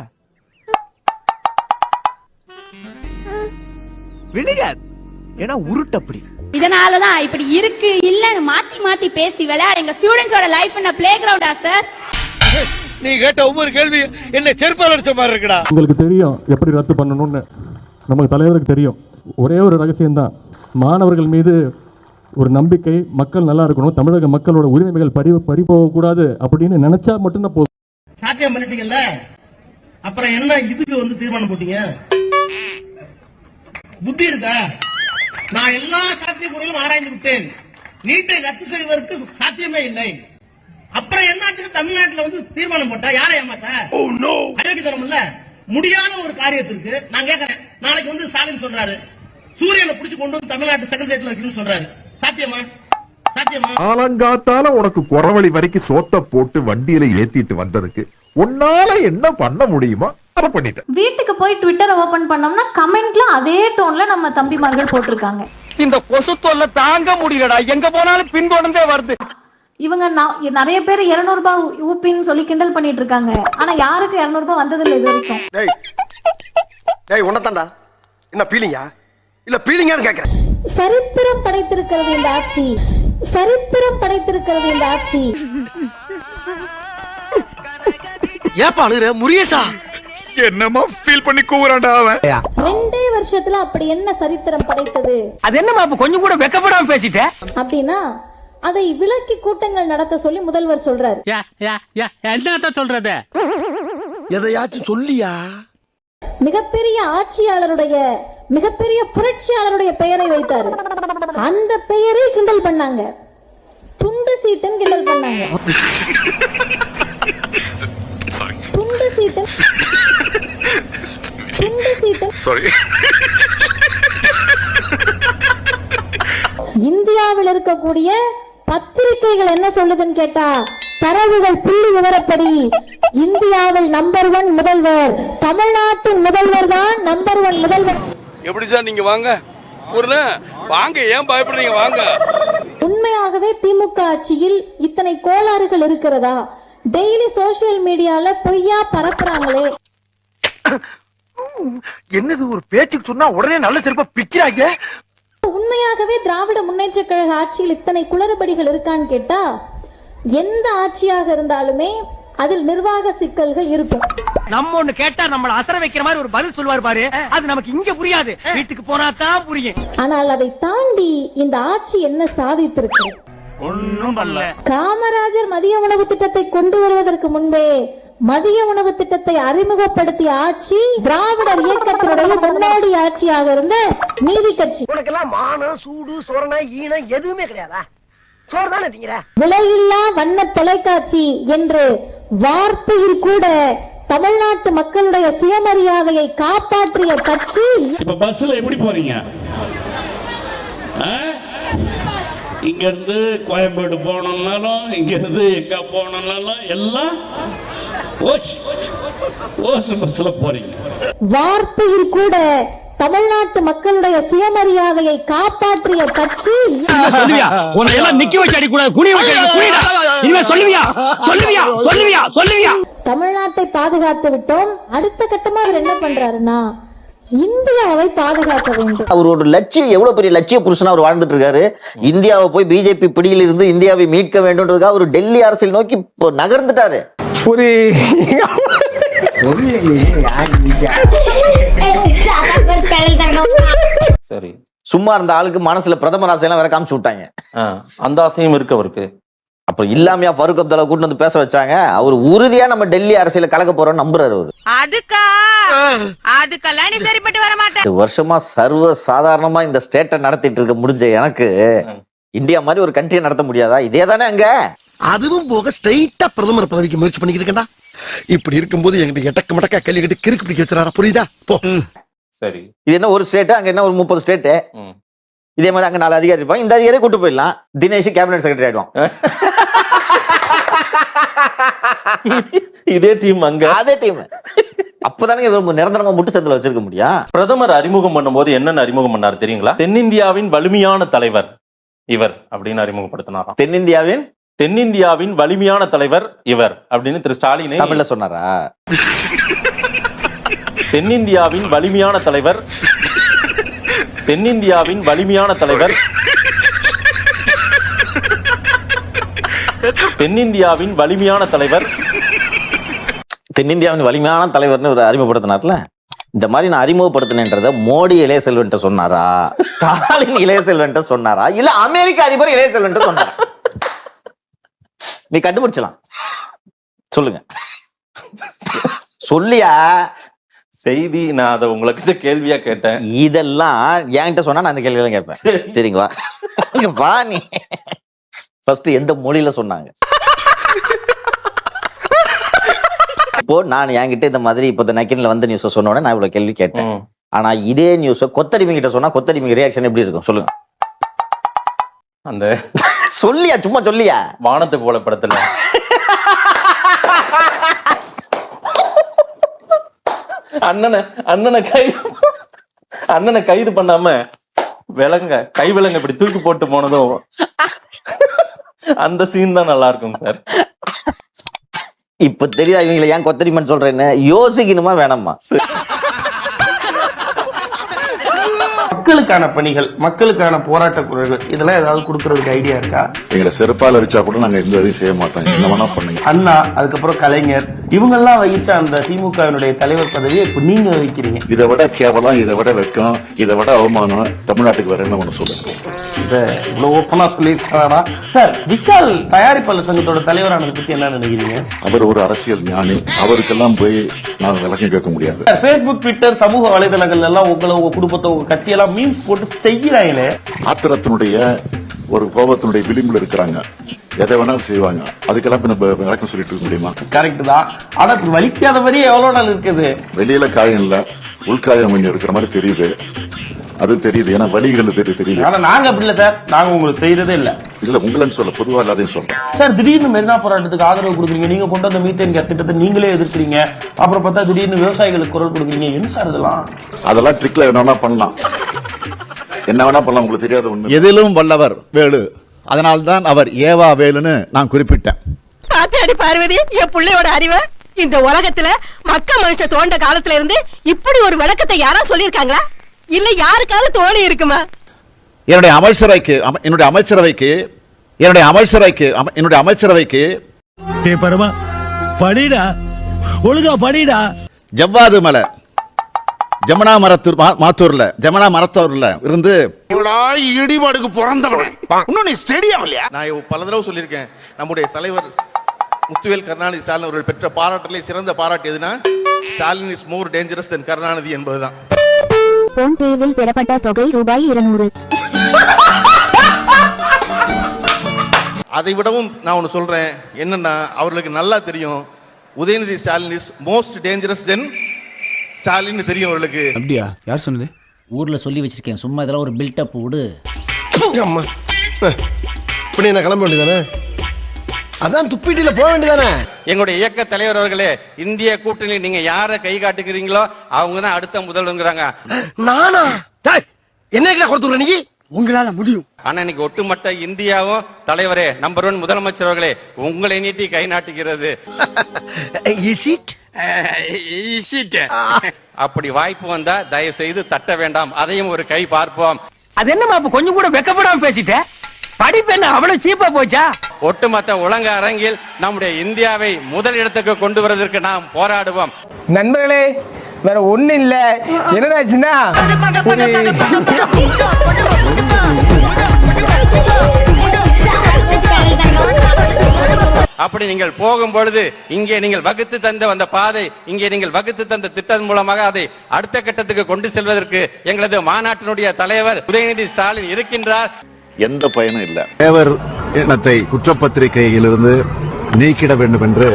விழுகாது, ஏன்னா உருட்டு அப்படி. இதனாலதான் இப்படி இருக்கு இல்லன்னு மாத்தி மாத்தி பேசி விளையாட எங்க ஸ்டூடெண்ட்ஸோட லைஃப் என்ன பிளே கிரவுண்டா சார்? நீ கேட்ட ஒவ்வொரு கேள்வி என்ன செருப்பால் அடிச்ச மாதிரி இருக்குடா. உங்களுக்கு தெரியும் எப்படி ரத்து பண்ணணும்னு, நமக்கு தலைவருக்கு தெரியும். ஒரே ஒரு ரகசியம்தான், மாணவர்கள் மீது ஒரு நம்பிக்கை, மக்கள் நல்லா இருக்கணும், தமிழக மக்களோட உரிமைகள் பறி போகக்கூடாது அப்படின்னு நினைச்சா மட்டும்தான் போதும். சாத்தியம் பண்ணிட்டீங்கல்ல, அப்புறம் என்ன இதுக்கு வந்து தீர்மானம் போட்டீங்க? புத்தி இருக்கா? நான் எல்லா சாத்தியக்கூறுகளும் ஆராய்ந்து விட்டேன், நீட்டை ரத்து செய்வதற்கு சாத்தியமே இல்லை. அப்புறம் என்னாச்சுக்கு தமிழ்நாட்டுல வந்து தீர்மானம் போட்டா யாரை ஏமாத்த? அயோக்கியத்தனம் இல்ல. முடியாத ஒரு காரியத்திற்கு நான் கேட்கிறேன், நாளைக்கு வந்து ஸ்டாலின் சொல்றாரு சூரியனை புடிச்சு கொண்டு வந்து தமிழ்நாட்டு செக்ரட்டரியேட்ல வைக்கணும்னு சொல்றாரு. சாத்தியமா? சாத்தியமா? ஆலங்காத்தால உனக்கு குறவழி வரைக்கும் சோத்த போட்டு வண்டியில ஏத்திட்டு வந்ததுக்கு உன்னால என்ன பண்ண முடியுமோ அதை பண்ணிட்டேன். வீட்டுக்கு போய் ட்விட்டரை ஓபன் பண்ணோம்னா கமெண்ட்ல அதே டோன்ல நம்ம தம்பிமார்கள் போட்டிருக்காங்க. இந்த கொசு தொல்லை தாங்க முடியலடா, எங்க போனாலும் பின்தொடர்ந்தே வருது. இவங்க நிறைய பேர் 200 ரூபாய் ஊப்பின்னு சொல்லி கிண்டல் பண்ணிட்டு இருக்காங்க. ஆனா யாருக்கு 200 ரூபாய் வந்தது இல்லை இது வரைக்கும். டேய் உன்னதான்டா என்ன பீலிங்கா இல்ல பீலிங்கான்னு கேக்குறேன். சரித்திரம் படைத்திருக்கிறது இந்த ஆட்சி, சரித்திரம் படைத்திருக்கிறது இந்த ஆட்சி. ஏப்பா அழுகுற முரியேசா? என்னமா ஃபீல் பண்ணி கூவுறான்டா அவன். 2 வருஷத்துல அப்படி என்ன சரித்திரம் படைத்தது? அது என்னமா அப்ப கொஞ்சம் கூட வெக்கப்படாம பேசிட்ட? அப்படின்னா அதை விலக்கி கூட்டங்கள் நடத்த சொல்லி முதல்வர் சொல்றாரு. என்னத்த சொல்றது? எதையாச்சும் சொல்லியா? மிகப்பெரிய ஆட்சியாளருடைய, மிகப்பெரிய புரட்சியாளருடைய பெயரை வைத்தாரு. அந்த பெயரை கிண்டல் பண்ணாங்க, துண்டு சீட்டன் கிண்டல் பண்ணாங்க. துண்டு சீட்டன், துண்டு சீட்டன். இந்தியாவில் இருக்கக்கூடிய பத்திரிகைகள் என்ன சொல்லுதுன்னு கேட்டா, தரவுகள் புள்ளி விவரப்படி இந்தியாவில் நம்பர் 1 முதல்வர், தமிழ்நாட்டின் முதல்வர் தான் நம்பர் 1 முதல்வர். எப்படி சார் நீங்க வாங்க வாங்க, ஏன் பயப்படுறீங்க? வாங்க. உண்மையாகவே திமுக ஆட்சியில் இத்தனை கோளாறுகள் இருக்கிறதா? டெய்லி சோசியல் மீடியால பொய்யா பரப்புறாங்களே. என்னது ஒரு பேச்சுக்கு சொன்னா உடனே நல்ல சிறப்பா பிக்கிறாங்க. உண்மையாகவே திராவிட முன்னேற்ற கழக ஆட்சியில் இத்தனை குளறுபடிகள் இருக்கான்னு கேட்டா, எந்த ஆட்சியாக இருந்தாலுமே அதில் நிர்வாக சிக்கல்கள் இருக்கும். நம்ம ஒண்ணு கேட்டா நம்மள அசர வைக்கிற மாதிரி ஒரு பதில் சொல்வார் பாரு, அது நமக்கு இங்க புரியாது, வீட்டுக்கு போனா தான் புரியும். ஆனால் அதை தாண்டி இந்த ஆட்சி என்ன சாதித்திருக்கு? ஒண்ணும் பண்ணல. காமராஜர் மதிய உணவு திட்டத்தை கொண்டு வருவதற்கு முன்பே மதிய உணவு திட்டத்தை அறிமுகப்படுத்திய ஆட்சி திராவிடர் இயக்கத்தினுடைய முன்னோடி ஆட்சியாக இருந்த நீதி கட்சி. உனக்கெல்லாம் மானம், சூடு, சொரணை, ஈனம் எதுவுமே கிடையாதா? சோறு தானே திங்கிற? விலையில்லா வண்ண தொலைக்காட்சி என்று வார்த்தையில் கூட தமிழ்நாட்டு மக்களுடைய சுயமரியாதையை காப்பாற்றிய கட்சி. இப்ப பஸ்ல எப்படி போறீங்க? இங்க இருந்து கோயம்பேடு போனோம்னாலும், இங்க இருந்து எங்க போனோம்னாலும் எல்லாம் பஸ்ல போறீங்க. வார்த்தையில் கூட தமிழ்நாட்டு மக்களுடைய சுயமரியாதையை காப்பாற்றிய கட்சி. உன்னை எல்லாம் நிக்க வச்சு அடிக்கூடாது, குனி வச்சு அடிக்கூடாது. சொல்லுவியா சொல்லுவியா சொல்லுவியா சொல்லுவியா? தமிழ்நாட்டை பாதுகாத்து விட்டோம். அடுத்த கட்டமா அவர் என்ன பண்றாருன்னா, இந்தியாவை பாதுகாக்க வேண்டும். அவரோட லட்சியம் எவ்வளவு பெரிய லட்சிய புருஷனா அவர் வாழ்ந்துட்டு இருக்காரு. இந்தியாவை போய் பிஜேபி பிடியில் இருந்து இந்தியாவை மீட்க வேண்டும்ன்றதுக்காக அவர் டெல்லி அரசியல் நோக்கி நகர்ந்துட்டாரு. சரி, சும்மா இருந்த ஆளுக்கு மனசுல பிரதமர் ஆசையெல்லாம் வேற காமிச்சு விட்டாங்க. அந்த ஆசையும் இருக்கு அவருக்கு. அப்ப இல்லாமையா ஃபருக் அப்துல்லா கூட்டு வந்து பேச வச்சாங்க. அவர் உறுதியா நம்ம டெல்லி அரசியல கலக்க போறோம் நம்புறாரு அவரு. அதுக்கெல்லாம் நீ சரிப்பட்டு வர மாட்டேன். வருஷமா சர்வ சாதாரணமா இந்த ஸ்டேட்டை நடத்திட்டு இருக்க முடிஞ்ச எனக்கு இந்தியா மாதிரி ஒரு கண்ட்ரியை நடத்த முடியாதா? இதே தானே அங்க. அதுவும் போக ஸ்ட்ரைட்டா பிரதமர் பதவிக்கு முயற்சி பண்ணிக்கிட்டு இருக்கேன்டா. இப்படி இருக்கும்போது எங்கிட்ட எட்டக்க மடக்கா கேள்வி கேட்டு கிறுக்கு பிடிக்க வச்சுறாரா? புரியுதா? போ. சரி, இது என்ன ஒரு ஸ்டேட், அங்க என்ன ஒரு 30 ஸ்டேட். இதே மாதிரி அங்க 4 அதிகாரி இருப்பாங்க. இந்த அதிகாரியை கூட்டு போயிடலாம். தினேஷ் கேபினட் செக்ரட்டரி ஆயிடுவான். இதே டீம் அங்க, அதே டீம். அப்பதானே நிரந்தரமா முட்டு சந்தில வச்சிருக்க முடியும். பிரதமர் அறிமுகம் பண்ணும்போது என்னென்ன அறிமுகம் பண்ணாரு தெரியுங்களா? தென்னிந்தியாவின் வலிமையான தலைவர் இவர் அப்படின்னு அறிமுகப்படுத்தினாராம். தென்னிந்தியாவின் வலிமையான தலைவர் இவர் அப்படின்னு திரு ஸ்டாலினை தமிழ்ல சொன்னாரா? தென்னிந்தியாவின் வலிமையான தலைவர், தென்னிந்தியாவின் வலிமையான தலைவர், தென்னிந்தியாவின் வலிமையான தலைவர் தென்னிந்தியாவின் வலிமையான தலைவர்னு ஒரு அறிமுகப்படுத்தினார்ல, இந்த மாதிரி நான் அறிமுகப்படுத்தினேன்றத மோடி இளைய செல்வன்ட்ட சொன்னாரா, ஸ்டாலின் இளைய செல்வன்ட்ட சொன்னாரா, இல்ல அமெரிக்க அதிபர் இளைய செல்வன்ட்ட சொன்னாரா? நீ கண்டுபிடிச்சலாம், சொல்லுங்க. சொல்லியா செய்தி நான் அதை உங்களுக்கு கேள்வியா கேட்டேன். இதெல்லாம் என்கிட்ட சொன்னா நான் அந்த கேள்வியெல்லாம் கேட்பேன். சரிங்களா? வா, நீ ஃபர்ஸ்ட் எந்த மொழியில சொன்னாங்க? இப்போ நான் என்கிட்ட இந்த மாதிரி இப்போ இந்த நக்கின்ல வந்த நியூஸ் சொன்ன உடனே நான் இவ்வளவு கேள்வி கேட்டேன். ஆனா இதே நியூஸ் கொத்தடிமை கிட்ட சொன்னா கொத்தடிமை ரியாக்ஷன் எப்படி இருக்கும் சொல்லுங்க? அந்த சொல்லியா, சும்மா சொல்லியா. வானத்து போல படத்துல அண்ணனை கைது பண்ணாம கை விலங்க இப்படி தூக்கி போட்டு போனதும் அந்த சீன் தான் நல்லா இருக்கும் சார். இப்ப தெரியுதா இவங்களை ஏன் கொத்தடிமைன்னு சொல்றேன்னு? யோசிக்கணுமா வேணாமா? மக்களுக்கான பணிகள், மக்களுக்கான போராட்ட குரல்கள், இதெல்லாம் ஏதாவது கொடுக்கறதுக்கு ஐடியா இருக்கா? எங்களை செருப்பால் அடிச்சா கூட நாங்க எந்த இதையும் செய்ய மாட்டோம். என்ன வேணா பண்ணுங்க. அண்ணா, அதுக்கப்புறம் கலைஞர், இவங்க எல்லாம் வகிச்ச அந்த திமுகவினுடைய தலைவர் பதவியை இப்ப நீங்க வகிக்கிறீங்க. இதை விட கேவலம், இதை விட வெட்கம், இதை விட அவமானம் தமிழ்நாட்டுக்கு வேற என்ன ஒண்ணு சொல்லுங்க. இவ்வளவு ஓப்பனா சொல்லியிருக்காரா சார்? விஷால் தயாரிப்பாளர் சங்கத்தோட தலைவரானதை பத்தி என்ன நினைக்கிறீங்க? அவர் ஒரு அரசியல் ஞானி, அவருக்கெல்லாம் போய் நான் விளக்கம் கேட்க முடியாது. பேஸ்புக், ட்விட்டர், சமூக வலைதளங்கள் எல்லாம் உங்களை, உங்க குடும்பத்தை, உங்க கட்சியெல்லாம் மீன்ஸ் போட்டு செய்யறாங்களே. ஆத்திரத்தினுடைய ஒரு கோபத்தினுடைய விளிம்பில் இருக்கிறாங்க, எதை வேணாலும் செய்வாங்க. அதுக்கெல்லாம் விளக்கம் சொல்லிட்டு இருக்க முடியுமா? கரெக்ட் தான். ஆனா வலிக்காத மாதிரி எவ்வளவு நாள் இருக்குது? வெளியில காயம் இல்ல, உள்காயம் கொஞ்சம் இருக்கிற மாதிரி தெரியுது. அது தெரியுது, ஏன்னா வலிகள் தெரியுது. ஆனா நாங்க அப்படி இல்ல சார், நாங்க உங்களுக்கு செய்யறதே இல்ல. இல்ல உங்களன்னு சொல்ல, பொதுவா எல்லாத்தையும் சொல்றேன் சார். திடீர்னு மெரினா போராட்டத்துக்கு ஆதரவு கொடுக்குறீங்க, நீங்க கொண்டு வந்த மீத்தேன் கேஸ் திட்டத்தை நீங்களே எதிர்க்கிறீங்க, அப்புறம் பார்த்தா திடீர்னு விவசாயிகளுக்கு குரல் கொடுக்குறீங்க. என்ன சார் இதெல்லாம்? அதெல்லாம் ட்ரிக்ல என்ன வேணா பண்ணலாம், என்ன வேணா பண்ணலாம். உங்களுக்கு தெரியாத ஒண்ணு, எதிலும் வல்லவர் வேலு. அதனால்தான் அவர் ஏவா வேலுன்னு நான் குறிப்பிட்டேன். பாத்தாடி பார்வதி, என் பிள்ளையோட அறிவை இந்த உலகத்துல மக்க மனுஷ தோண்ட காலத்துல இருந்து இப்படி ஒரு விளக்கத்தை யாரா சொல்லியிருக்காங்களா? இல்ல யாருக்காவது தோணி இருக்குமா? என்னுடைய அமைச்சரவைக்கு பரமா படிடா, ஒழுங்கா படிடா. ஜவ்வாது மலை ஜமுனா மாத்தூர்ல இருந்து இடிபாடுக்கு பிறந்தவன் இன்னும் நீ ஸ்டேடியம் இல்லையா? நான் பல தடவை சொல்லியிருக்கேன், நம்முடைய தலைவர் முத்துவேல் கருணாநிதி ஸ்டாலின் அவர்கள் பெற்ற பாராட்டிலே சிறந்த பாராட்டு எதுனா, ஸ்டாலின் இஸ் மோர் டேஞ்சரஸ் தென் கருணாநிதி என்பதுதான். போன்பேவில் பெறப்பட்ட தொகை ரூபாய் 200. அதை விடவும் நான் ஒன்று சொல்றேன், என்னன்னா அவர்களுக்கு நல்லா தெரியும் Udhayanidhi Stalin is most dangerous than Stalin தெரியும் அவர்களுக்கு. அப்படியா? யார் சொன்னது? ஊர்ல சொல்லி வச்சிருக்கேன், சும்மா இதெல்லாம் ஒரு பில்டப் விடு. இப்படி என்ன கிளம்ப வேண்டியதானே? அதான் துப்பிட்டில போக வேண்டியதானே? எங்களுடைய இயக்க தலைவர் அவர்களே, இந்திய கூட்டணியில் நீங்க யாரை கை காட்டுகிறீங்களோ அவங்க தான் அடுத்த முதல்வர்ங்கறாங்க. நானா? என்ன கொடுத்துற நீ? உங்களால முடியும். ஆனா இன்னைக்கு ஒட்டுமொத்த இந்தியாவும் தலைவரே, நம்பர் 1 முதலமைச்சர் அவர்களே உங்களை நீட்டி கை நாட்டுகிறது. அப்படி வாய்ப்பு வந்தா தயவு செய்து தட்ட வேண்டாம், அதையும் ஒரு கை பார்ப்போம். அது என்னமா கொஞ்சம் கூட வெக்கப்படாம பேசிட்ட? படிப்பு என்ன அவ்வளவு சீப்பா போச்சா? ஒட்டுமொத்த உலக அரங்கில் நம்முடைய இந்தியாவை முதல் இடத்துக்கு கொண்டு வருவதற்கு நாம் போராடுவோம். நண்பர்களே, வேற ஒண்ணு இல்ல. என்னடாச்சுன்னா அப்படி நீங்கள் போகும் பொழுது இங்கே நீங்கள் வகுத்து தந்த அந்த பாதை, இங்கே நீங்கள் வகுத்து தந்த திட்டம் மூலமாக அதை அடுத்த கட்டத்துக்கு கொண்டு செல்வதற்கு எங்களது மாநாட்டினுடைய தலைவர் உதயநிதி ஸ்டாலின் இருக்கின்றார். எந்த பயனும் இல்ல. தேவர் இனத்தை குற்றப்பத்திரிகையிலிருந்து நீக்கிட வேண்டும் என்று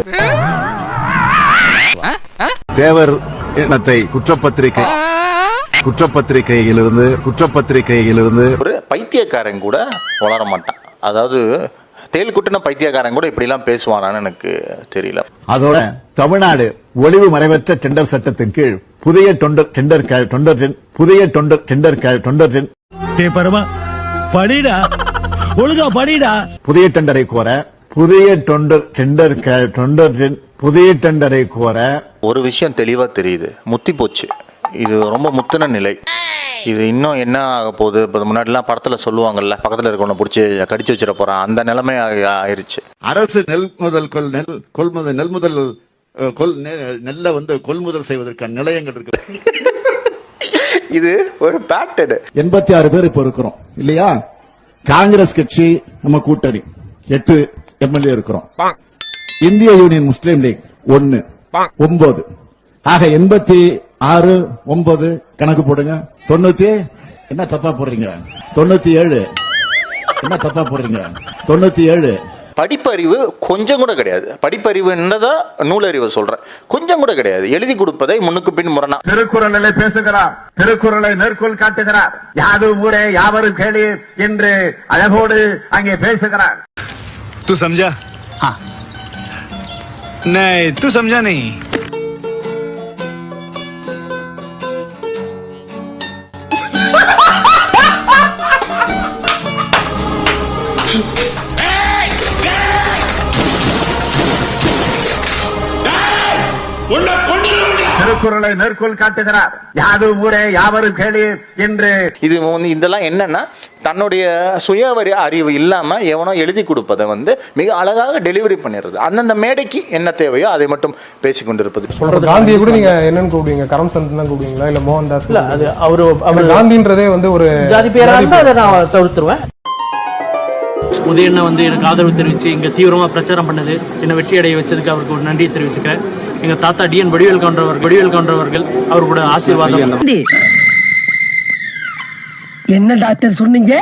தேவர் இனத்தை குற்றப்பத்திரிகையிலிருந்து ஒரு பைத்தியக்காரன் கூட வளர மாட்டான். அதாவது தேல் குட்டின பைத்தியக்காரன் கூட இப்படி எல்லாம் பேசுவானான்னு எனக்கு தெரியல. அதோட தமிழ்நாடு ஒளிவு மறைவற்ற டெண்டர் சட்டத்தின் கீழ் புதிய டெண்டர் பரமா படிடா, ஒழுங்கா படிடா. புதிய டெண்டரை கோர ஒரு விஷயம் தெளிவா தெரியுது, முத்தி போச்சு. இது ரொம்ப முத்தின நிலை. இது இன்னும் என்ன ஆக போகுது? இப்போ முன்னாடிலாம் படத்துல சொல்லுவாங்கல்ல, பக்கத்துல இருக்கவனை பிடிச்சி கடிச்சு வச்சிட போறான், அந்த நிலைமை ஆயிருச்சு. அரசு நெல் முதல் நெல்லை கொள்முதல் செய்வதற்கான நிலையங்கள் இருக்கு. இது ஒரு பேட்டர்ன். 86 பேர் இப்ப இருக்கிறோம் இல்லையா? காங்கிரஸ் கட்சி நம்ம கூட்டணி 8 எம்எல்ஏ இருக்கிறோம். இந்திய யூனியன் முஸ்லீம் லீக் 1 9. ஆக 86 9 கணக்கு போடுங்க. 90 என்ன தப்பா போடுறீங்க? 97 என்ன தப்பா போடுறீங்க? 97. படிப்பறிவு கொஞ்சம் கூட கிடையாது. படிப்பறிவு என்னதான் நூலறிவு சொல்றேன், கொஞ்சம் கூட கிடையாது. எழுதி கொடுப்பதை முன்னுக்கு பின் முரணா திருக்குறளை பேசுகிறார், திருக்குறளை மேற்கோள் காட்டுகிறார், யாதும் ஊரே யாவரும் கேளு என்று அழகோடு அங்கே பேசுகிறார். तू समझा? हाँ. नहीं तू समझा नहीं. திருக்குறளை மேற்கோள் காட்டுகிறார், யாதும் ஊரே யாவரும் கேளு என்று. இது இதெல்லாம் என்னன்னா தன்னுடைய சுய அறிவு இல்லாம எவனோ எழுதி கொடுப்பதை மிக அழகாக டெலிவரி பண்ணிடுறது. அந்தந்த மேடைக்கு என்ன தேவையோ அதை மட்டும் பேசிக் கொண்டிருப்பது. சொல்றது காந்தியை கூட நீங்க என்னன்னு கூப்பிடுவீங்க? கரம்சந்த் தான் கூப்பிடுவீங்களா இல்ல மோகன்தாஸ்? இல்ல அது அவர் காந்தின்றதே ஒரு ஜாதி பேரா இருந்தா அதை நான் தவிர்த்துருவேன். உதயண்ணா எனக்கு ஆதரவு தெரிவிச்சு இங்க தீவிரமா பிரச்சாரம் பண்ணது, என்னை வெற்றி அடைய வச்சதுக்கு அவருக்கு ஒரு நன்றி தெரிவிச்சுக்கிறேன். எங்க தாத்தா டிஎன் வடிவேல் கவுண்டரவர்கள் அவரோட ஆசீர்வாதம். என்ன டாக்டர் சொன்னீங்க?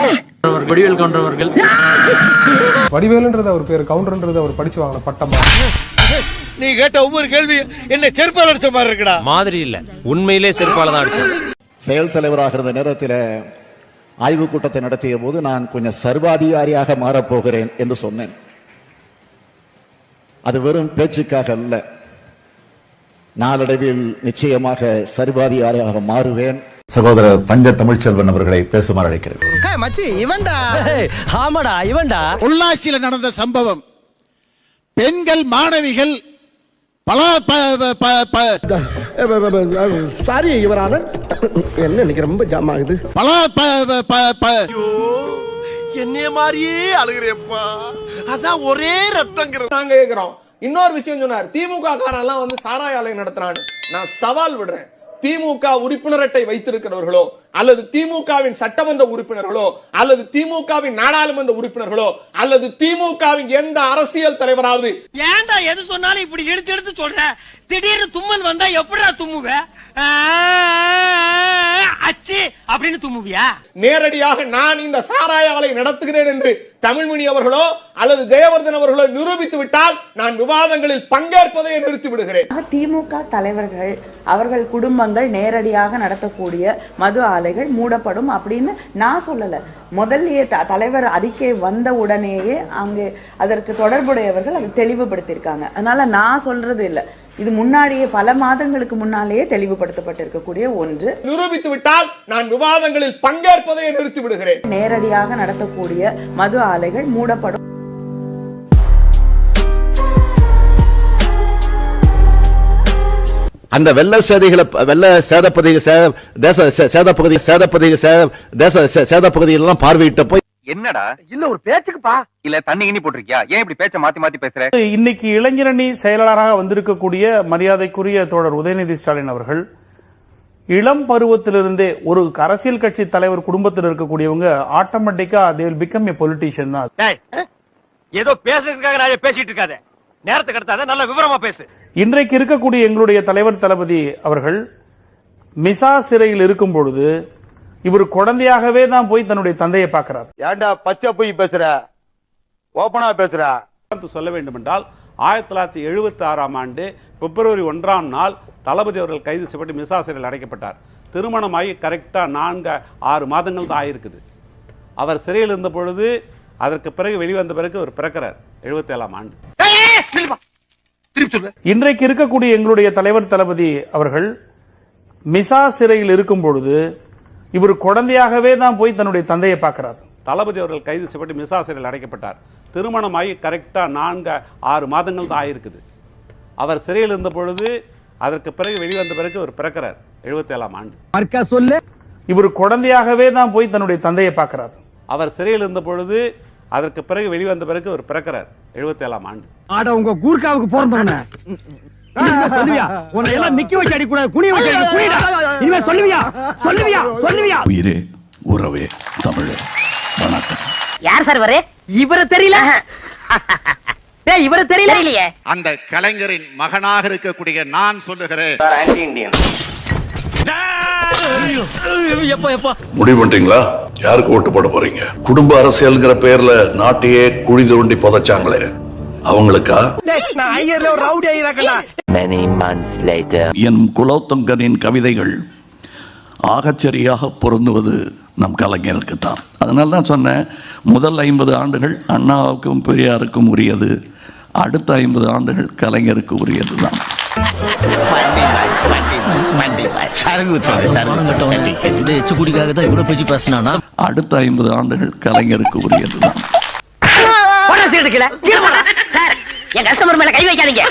வடிவேல் கவுண்டரவர்கள். வடிவேலுன்றது அவர் பேர், கவுண்டர்ன்றது அவர் படிச்சு வாங்கின பட்டமா? நீ கேட்ட ஒவ்வொரு கேள்வி என்ன செருப்பால் அடிச்ச மாதிரி இருக்குடா. மாதிரி இல்ல, உண்மையிலே செருப்பால தான் அடிச்சேன். செயல் தலைவராக இருந்த நேரத்தில் ஆய்வு கூட்டத்தை நடத்திய போது நான் கொஞ்சம் சர்வாதிகாரியாக மாறப்போகிறேன் என்று சொன்னேன். அது வெறும் பேச்சுக்காக அல்ல, நாளடைவில் நிச்சயமாக சர்வாதிகாரியாக மாறுவேன். சகோதரர் தங்க தமிழ்ச்செல்வன் அவர்களை பேசுமாறு அழைக்கிறேன். மச்சி இவன்டா. ஆமாடா இவன்டா. பொள்ளாச்சியில நடந்த சம்பவம், பெண்கள் மாணவிகள் சாரி இவரான என்ன இன்னைக்கு ரொம்ப ஜாம் ஆகுது. என்னைய மாதிரியே அழுகிறேப்பா, அதான் ஒரே ரத்தங்கிறது. நாங்க கேக்குறோம். இன்னொரு விஷயம் சொன்னார், திமுக காரெல்லாம் சாராய ஆலை நடத்துறான்னு. நான் சவால் விடுறேன், திமுக உறுப்பினர் அட்டை வைத்திருக்கிறவர்களோ அல்லது திமுகவின் சட்டமன்ற உறுப்பினர்களோ அல்லது திமுகவின் நாடாளுமன்ற உறுப்பினர்களோ அல்லது திமுகவின் எந்த அரசியல் தலைவராவது ஏன்டா எது சொன்னாலும் இப்படி எடுத்து சொல்ற? திடீர்னு தும்மல் வந்தா எப்படிடா தும்முவ? அச்சி அப்படின்னு தும்முவியா? நேரடியாக நான் இந்த சாராய ஆலை நடத்துகிறேன் என்று தமிழ்மணி அவர்களோ அல்லது ஜெயவர்தன் அவர்களோ நிரூபித்து விட்டால் நான் விவாதங்களில் பங்கேற்பதை நிறுத்தி விடுகிறேன். திமுக தலைவர்கள் அவர்கள் குடும்பங்கள் நேரடியாக நடத்தக்கூடிய மது ஆலைகள் மூடப்படும் அப்படின்னு நான் சொல்லல. முதல்லயே தலைவர் அறிக்கை வந்த உடனேயே அங்கே அதற்கு தொடர்புடையவர்கள் அதை தெளிவுபடுத்தியிருக்காங்க. அதனால நான் சொல்றது இல்ல, இது முன்னாடியே பல மாதங்களுக்கு முன்னாலேயே தெளிவுபடுத்தப்பட்டிருக்கக்கூடிய ஒன்று. நிரூபித்து விட்டால் நான் விவாதங்களில் பங்கேற்பதை நிறுத்தி விடுகிறேன். நேரடியாக நடத்தக்கூடிய மது ஆலைகள் மூடப்படும். அந்த வெள்ள சேதப்பகுதியெல்லாம் பார்வையிட்ட போய் என்னடா இல்ல ஒரு பேச்சுக்குப்பா இல்ல தண்ணி இனி போட்டிருக்கியா? ஏன் இப்படி பேச்ச மாத்தி பேசுற? இன்னைக்கு இளைஞரணி செயலாளராக வந்திருக்கக்கூடிய மரியாதைக்குரிய தோழர் உதயநிதி ஸ்டாலின் அவர்கள் இளம் பருவத்திலிருந்தே ஒரு அரசியல் கட்சி தலைவர் குடும்பத்தில் இருக்கக்கூடியவங்க ஆட்டோமேட்டிக்கா they will become a politician தான். ஏதோ பேசுறதுக்காக நான் பேசிட்டு இருக்காத, நேரத்துக்கு எடுத்தாத, நல்ல விவரமா பேசு. இன்றைக்கு இருக்கக்கூடிய எங்களுடைய தலைவர் தளபதி அவர்கள் மிசா சிறையில் இருக்கும் பொழுது இவர் குழந்தையாகவே தான் போய் தன்னுடைய தந்தையை பார்க்கிறார். ஏன்டா பச்சை போய் பேசுற, ஓபனா பேசுற? சொல்ல வேண்டும் என்றால் 1976ஆம் ஆண்டு பிப்ரவரி 1ஆம் நாள் தளபதி அவர்கள் கைது செய்யப்பட்டு மிசா சிறையில் அடைக்கப்பட்டார். திருமணமாகி கரெக்டா 4-6 மாதங்கள் தான் ஆயிருக்குது. அவர் சிறையில் இருந்த பொழுது அதற்கு பிறகு வெளிவந்த பிறகு அவர் பிறக்கிறார் 77ஆம் ஆண்டு. இன்றைக்கு இருக்கக்கூடிய எங்களுடைய தலைவர் தளபதி அவர்கள் மிசா சிறையில் இருக்கும் பொழுது இவர் குழந்தையாகவே தான் போய் தன்னுடைய தந்தையை பார்க்கிறார். தளபதி அவர்கள் கைது செய்யப்பட்டு மிசா சிறையில் அடைக்கப்பட்டார். திருமணமாகி கரெக்டா 4-6 மாதங்கள் தான் ஆயிருக்குது. அவர் சிறையில் இருந்த பொழுது அதற்கு பிறகு வெளிவந்த பிறகு அவர் பிறக்கிறார் 77ஆம் ஆண்டு. இவர் குழந்தையாகவே தான் போய் தன்னுடைய தந்தையை பார்க்கிறார். அவர் சிறையில் இருந்த பொழுது அதற்கு பிறகு வெளிவந்த பிறகு அவர் பிறக்கிறார் 77ஆம் ஆண்டு. ஆட உங்க கூர்க்காவுக்கு பிறந்தவன சொல்லுவியா? உன்னை எல்லாம் நிக்க வச்சு அடி கூடாது, குனிய வச்சு அடி, குனிடா. இனிமே சொல்லுவியா? சொல்லுவியா? சொல்லுவியா? உயிரே உறவே தமிழே வணக்கம். யார் சார் வரே? இவரை தெரியல. ஏய், இவரை தெரியலையே. அந்த கலைஞரின் மகனாக இருக்கக்கூடிய நான் சொல்லுகிறேன். முடிவு பண்ணிட்டீங்களா? யாருக்கு ஓட்டு போட போறீங்க? குடும்ப அரசியல்ங்கிற பேர்ல நாட்டையே குழி தோண்டி புதைச்சாங்களே அவங்களுக்கா? என் குலோத்துங்கனின் கவிதைகள் ஆகச்சரியாக பொருந்துவது நம் கலைஞருக்கு தான். அதனால தான் சொன்னேன், முதல் 50 ஆண்டுகள் அண்ணாவுக்கும் பெரியாருக்கும் உரியது, அடுத்த 50 ஆண்டுகள் கலைஞருக்கு உரியது தான். அடுத்த 50 ஆண்டுகள் கலைஞருக்கு உரியது தான். என் கஸ்டமர் மேல கை வைக்காதீங்க.